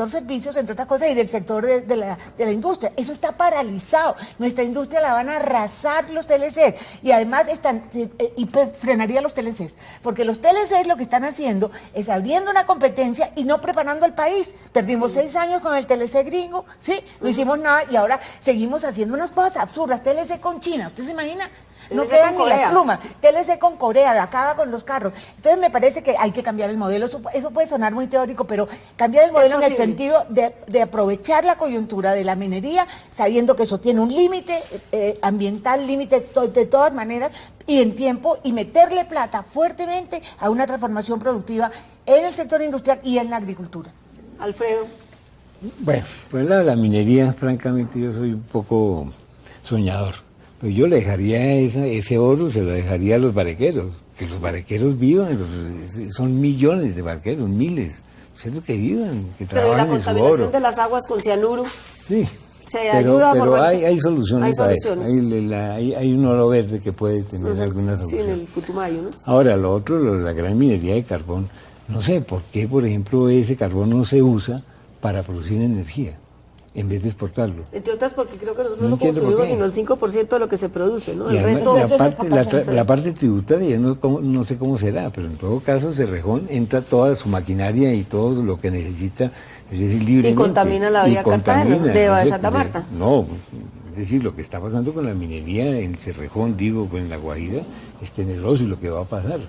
servicios, entre otras cosas, y del sector de la industria. Eso está paralizado. Nuestra industria la van a arrasar los TLCs y además frenaría los TLCs, porque los TLCs lo que están haciendo es abriendo una competencia y no preparando al país. Perdimos 6 años con el TLC gringo, ¿sí? No hicimos nada y ahora seguimos haciendo unas cosas absurdas. TLC con China, ¿usted se imagina? No quedan ni las plumas. TLC con Corea, acaba con los carros. Entonces me parece que hay que cambiar el modelo. Eso puede sonar muy teórico, pero cambiar el modelo en el sentido de aprovechar la coyuntura de la minería, sabiendo que eso tiene un límite ambiental, límite de todas maneras, y en tiempo, y meterle plata fuertemente a una transformación productiva en el sector industrial y en la agricultura. Alfredo. Bueno, pues la minería, francamente, yo soy un poco soñador. Pues yo le dejaría ese oro, se lo dejaría a los barqueros, que los barqueros vivan, son millones de barqueros, miles, lo que vivan, que trabajen en su oro. Pero la contaminación de las aguas con cianuro. Sí, pero hay soluciones a eso, hay un oro verde que puede tener algunas soluciones. Sí, en el Putumayo, ¿no? Ahora, lo otro, la gran minería de carbón, no sé por qué, por ejemplo, ese carbón no se usa para producir energía, en vez de exportarlo. Entre otras porque creo que nosotros no consumimos sino el 5% de lo que se produce, ¿no? Y el resto la parte tributaria, no sé cómo será, pero en todo caso Cerrejón entra toda su maquinaria y todo lo que necesita, es decir, libremente. Y contamina la vía Cartagena, de Santa Marta. No, es decir, lo que está pasando con la minería en Cerrejón, en La Guajira, es tenebroso y lo que va a pasar.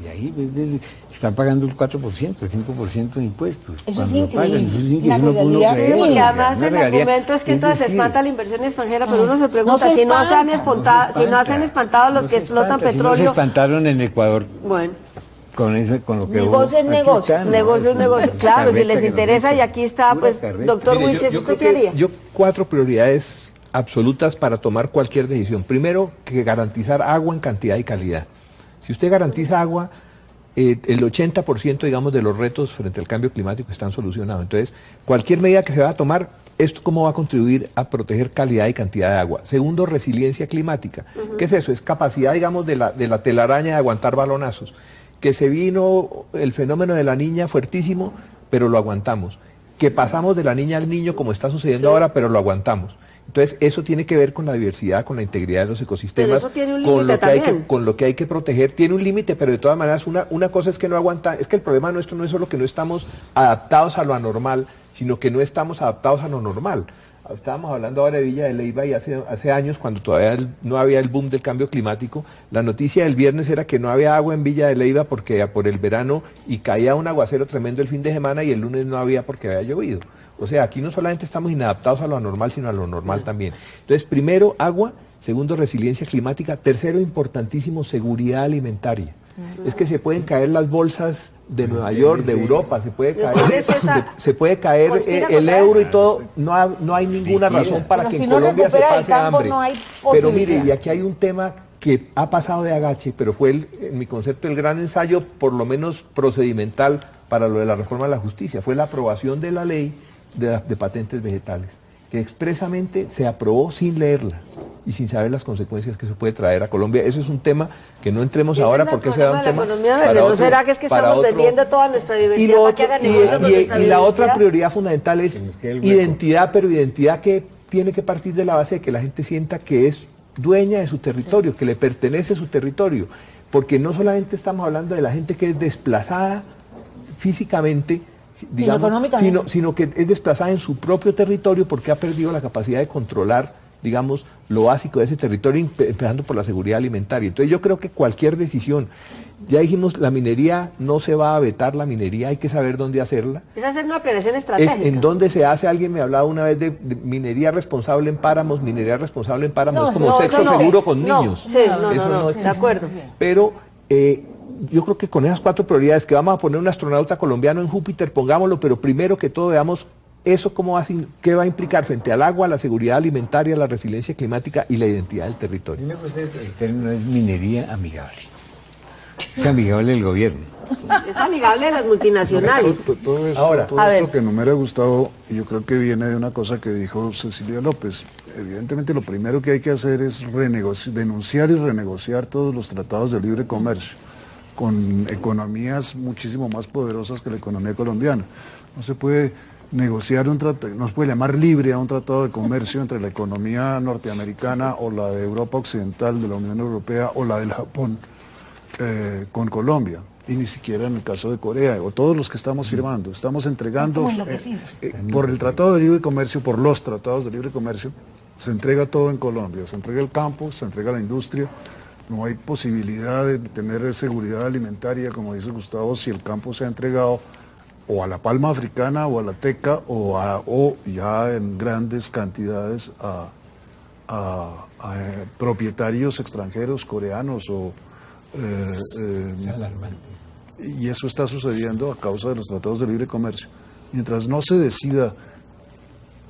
Y ahí están pagando el 4%, el 5% de impuestos. Eso es increíble. Y además el argumento es que entonces se espanta la inversión extranjera, pero uno se pregunta, si no se han espantado los que explotan petróleo. Si no se espantaron en Ecuador. Bueno. Con lo que negocio es negocio. Negocio es negocio. Claro, si les interesa, y aquí está, pues, doctor Wilches, ¿usted qué haría? Yo 4 prioridades absolutas para tomar cualquier decisión. Primero, que garantizar agua en cantidad y calidad. Si usted garantiza agua, el 80%, digamos, de los retos frente al cambio climático están solucionados. Entonces, cualquier medida que se va a tomar, ¿esto cómo va a contribuir a proteger calidad y cantidad de agua? Segundo, resiliencia climática. ¿Qué es eso? Es capacidad, digamos, de la telaraña de aguantar balonazos. Que se vino el fenómeno de la niña fuertísimo, pero lo aguantamos. Que pasamos de la niña al niño, como está sucediendo ahora, pero lo aguantamos. Entonces, eso tiene que ver con la diversidad, con la integridad de los ecosistemas, pero eso tiene un límite también. Con lo que hay que proteger. Tiene un límite, pero de todas maneras, una cosa es que no aguanta, es que el problema nuestro no es solo que no estamos adaptados a lo anormal, sino que no estamos adaptados a lo normal. Estábamos hablando ahora de Villa de Leyva y hace años, cuando todavía no había el boom del cambio climático, la noticia del viernes era que no había agua en Villa de Leyva porque por el verano y caía un aguacero tremendo el fin de semana y el lunes no había porque había llovido. O sea, aquí no solamente estamos inadaptados a lo anormal, sino a lo normal también. Entonces, primero, agua. Segundo, resiliencia climática. Tercero, importantísimo, seguridad alimentaria. Es que se pueden caer las bolsas de Nueva York, de Europa, se puede caer el euro y todo, no hay ninguna razón para que en Colombia se pase hambre. Pero mire, y aquí hay un tema que ha pasado de agache, pero fue en mi concepto el gran ensayo, por lo menos procedimental, para lo de la reforma de la justicia, fue la aprobación de la ley de patentes vegetales, que expresamente se aprobó sin leerla y sin saber las consecuencias que eso puede traer a Colombia. Eso es un tema que no entremos ahora porque se da un tema para otro, ¿no será que es que estamos vendiendo toda nuestra diversidad para que hagan negocios con nuestra diversidad? Y la otra prioridad fundamental es identidad, pero identidad que tiene que partir de la base de que la gente sienta que es dueña de su territorio, que le pertenece su territorio, porque no solamente estamos hablando de la gente que es desplazada físicamente, digamos, sino que es desplazada en su propio territorio porque ha perdido la capacidad de controlar, digamos, lo básico de ese territorio, empezando por la seguridad alimentaria. Entonces yo creo que cualquier decisión, ya dijimos, la minería no se va a vetar, la minería hay que saber dónde hacerla. Es hacer una planeación estratégica. Es en dónde se hace. Alguien me hablaba una vez de minería responsable en páramos. Minería responsable en páramos es como sexo seguro con niños. Eso no existe. De acuerdo. Pero yo creo que con esas 4 prioridades, que vamos a poner un astronauta colombiano en Júpiter, pongámoslo, pero primero que todo veamos eso qué va a implicar frente al agua, la seguridad alimentaria, la resiliencia climática y la identidad del territorio. El término es minería amigable. Es amigable el gobierno. Es amigable de las multinacionales. Todo esto que enumera Gustavo, yo creo que viene de una cosa que dijo Cecilia López. Evidentemente lo primero que hay que hacer es denunciar y renegociar todos los tratados de libre comercio con economías muchísimo más poderosas que la economía colombiana. No se puede negociar un tratado, no se puede llamar libre a un tratado de comercio entre la economía norteamericana o la de Europa Occidental, de la Unión Europea, o la del Japón con Colombia, y ni siquiera en el caso de Corea, o todos los que estamos firmando. Estamos entregando, por el Tratado de Libre Comercio, por los tratados de libre comercio, se entrega todo en Colombia, se entrega el campo, se entrega la industria. No hay posibilidad de tener seguridad alimentaria, como dice Gustavo, si el campo se ha entregado o a la palma africana o a la teca o ya en grandes cantidades a propietarios extranjeros, coreanos y eso está sucediendo a causa de los tratados de libre comercio. Mientras no se decida,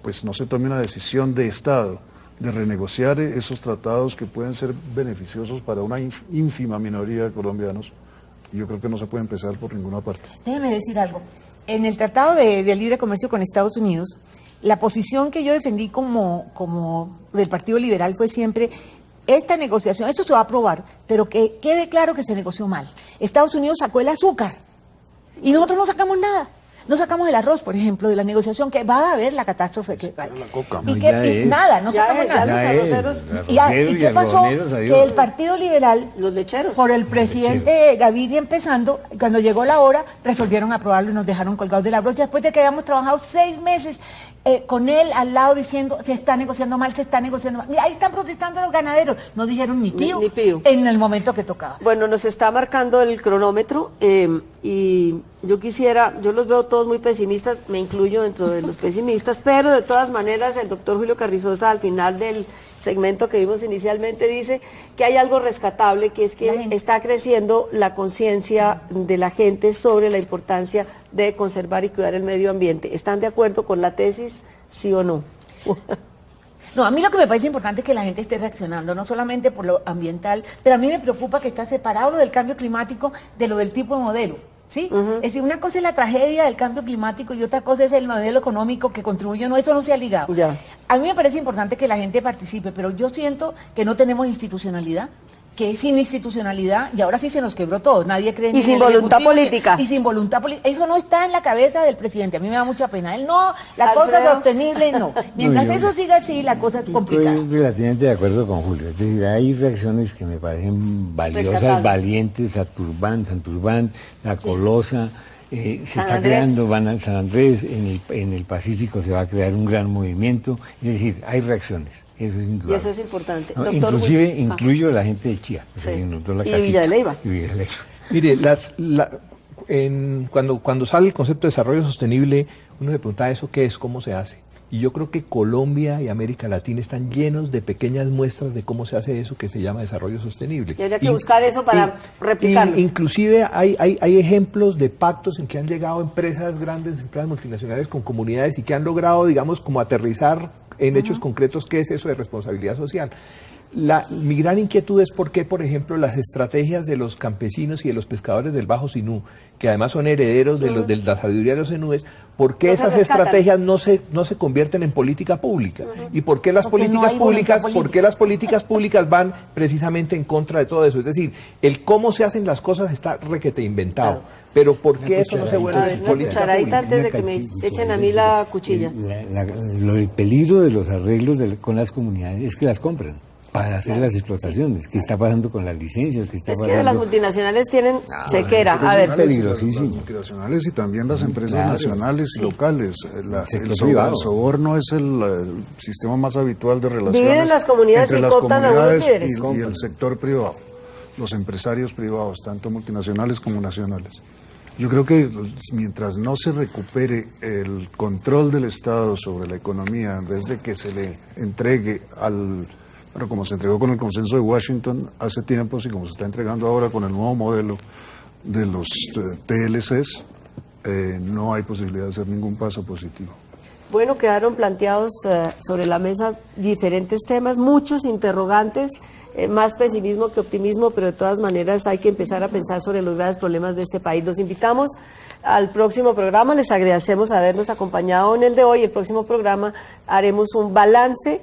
pues no se tome una decisión de Estado de renegociar esos tratados que pueden ser beneficiosos para una ínfima minoría de colombianos, yo creo que no se puede empezar por ninguna parte. Déjeme decir algo. En el Tratado de Libre Comercio con Estados Unidos, la posición que yo defendí como del Partido Liberal fue siempre: esta negociación, esto se va a aprobar, pero que quede claro que se negoció mal. Estados Unidos sacó el azúcar y nosotros no sacamos nada. No sacamos el arroz, por ejemplo, de la negociación, que va a haber la catástrofe que va. La coca. Y que nada, no sacamos nada. ¿Y qué pasó? Que el Partido Liberal, los lecheros, por el presidente Gaviria empezando, cuando llegó la hora, resolvieron aprobarlo y nos dejaron colgados de la brocha, después de que habíamos trabajado 6 meses con él al lado diciendo: se está negociando mal, se está negociando mal. Mira, ahí están protestando los ganaderos. No dijeron ni pío en el momento que tocaba. Bueno, nos está marcando el cronómetro y yo los veo todos muy pesimistas, me incluyo dentro de los pesimistas, pero de todas maneras el doctor Julio Carrizosa al final del segmento que vimos inicialmente dice que hay algo rescatable, que es que está creciendo la conciencia de la gente sobre la importancia de conservar y cuidar el medio ambiente. ¿Están de acuerdo con la tesis, sí o no? No, a mí lo que me parece importante es que la gente esté reaccionando, no solamente por lo ambiental, pero a mí me preocupa que está separado lo del cambio climático de lo del tipo de modelo. ¿Sí? Es decir, una cosa es la tragedia del cambio climático y otra cosa es el modelo económico que contribuye, eso no se ha ligado. A mí me parece importante que la gente participe, pero yo siento que no tenemos institucionalidad, que es sin institucionalidad, y ahora sí se nos quebró todo, nadie cree en y sin voluntad política. Y sin voluntad política, eso no está en la cabeza del presidente, a mí me da mucha pena, él no, la cosa es sostenible, no. Mientras eso siga así, la cosa es complicada. Estoy relativamente de acuerdo con Julio, es decir, hay reacciones que me parecen valiosas, valientes, Santurbán, La Colosa, se está creando, van a San Andrés, en el Pacífico se va a crear un gran movimiento, es decir, hay reacciones, eso es indudable. Y eso es importante. No, Doctor inclusive Huicho. incluyo la gente de Chía, Sí. y Villa de Leyva. Mire, cuando sale el concepto de desarrollo sostenible, uno se pregunta eso qué es, cómo se hace. Y yo creo que Colombia y América Latina están llenos de pequeñas muestras de cómo se hace eso que se llama desarrollo sostenible. Y habría que buscar eso para replicarlo. Inclusive hay ejemplos de pactos en que han llegado empresas grandes, empresas multinacionales con comunidades y que han logrado, digamos, como aterrizar en hechos concretos qué es eso de responsabilidad social. Mi gran inquietud es por qué, por ejemplo, las estrategias de los campesinos y de los pescadores del Bajo Sinú, que además son herederos de la sabiduría de los zenúes, ¿por qué esas estrategias no se convierten en política pública? ¿Y por qué las políticas públicas van precisamente en contra de todo eso? Es decir, el cómo se hacen las cosas está requete inventado, pero ¿por qué eso no se vuelve política pública? Cucharadita antes de que me echen a mí la cuchilla. El peligro de los arreglos con las comunidades es que las compran para hacer las explotaciones. ¿Qué está pasando con las licencias? ¿Qué está pasando? Las multinacionales tienen chequera. A ver, peligrosísimo. Las multinacionales y también las empresas nacionales y locales. El soborno es el sistema más habitual de relaciones dividen las comunidades entre y las cooptan a unos comunidades líderes. y el sector privado, los empresarios privados, tanto multinacionales como nacionales. Yo creo que mientras no se recupere el control del Estado sobre la economía, en vez de que se le entregue pero como se entregó con el consenso de Washington hace tiempos y como se está entregando ahora con el nuevo modelo de los TLCs, no hay posibilidad de hacer ningún paso positivo. Bueno, quedaron planteados sobre la mesa diferentes temas, muchos interrogantes, más pesimismo que optimismo, pero de todas maneras hay que empezar a pensar sobre los graves problemas de este país. Los invitamos al próximo programa, les agradecemos habernos acompañado en el de hoy. El próximo programa haremos un balance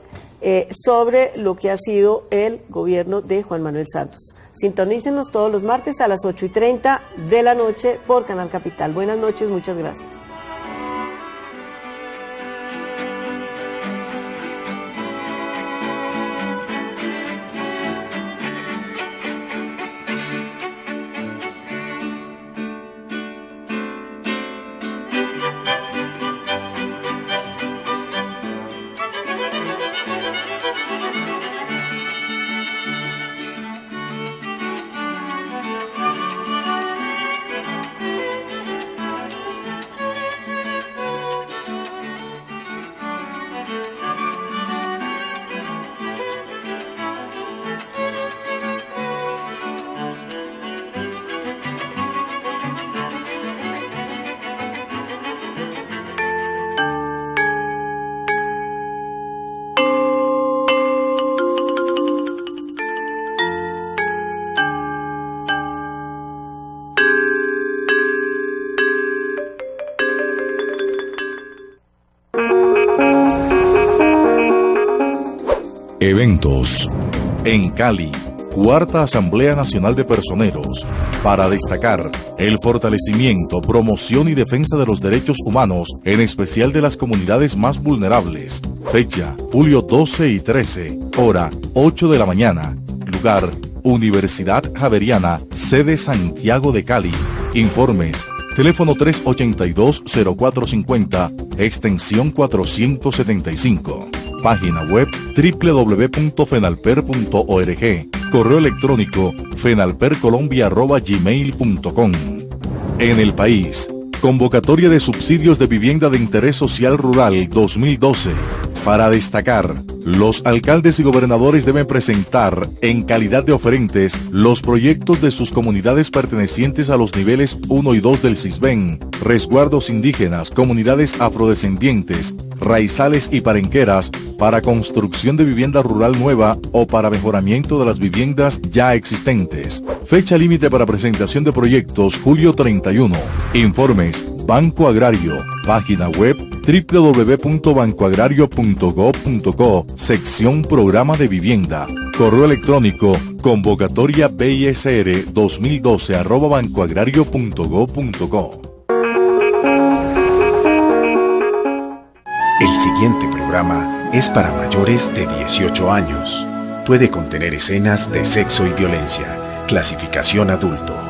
sobre lo que ha sido el gobierno de Juan Manuel Santos. Sintonícenos todos los martes a las 8:30 de la noche por Canal Capital. Buenas noches, muchas gracias. Eventos. En Cali, Cuarta Asamblea Nacional de Personeros, para destacar el fortalecimiento, promoción y defensa de los derechos humanos, en especial de las comunidades más vulnerables. Fecha, julio 12 y 13, hora 8 de la mañana. Lugar, Universidad Javeriana, sede Santiago de Cali. Informes, teléfono 382-0450, extensión 475. Página web www.fenalper.org. Correo electrónico fenalpercolombia@gmail.com. En el país, convocatoria de subsidios de vivienda de interés social rural 2012. Para destacar, los alcaldes y gobernadores deben presentar, en calidad de oferentes, los proyectos de sus comunidades pertenecientes a los niveles 1 y 2 del CISBEN, resguardos indígenas, comunidades afrodescendientes, raizales y parenqueras, para construcción de vivienda rural nueva o para mejoramiento de las viviendas ya existentes. Fecha límite para presentación de proyectos, julio 31. Informes, Banco Agrario. Página web www.bancoagrario.gov.co, sección Programa de Vivienda. Correo electrónico convocatoria BISR 2012@bancoagrario.gov.co. El siguiente programa es para mayores de 18 años. Puede contener escenas de sexo y violencia. Clasificación adulto.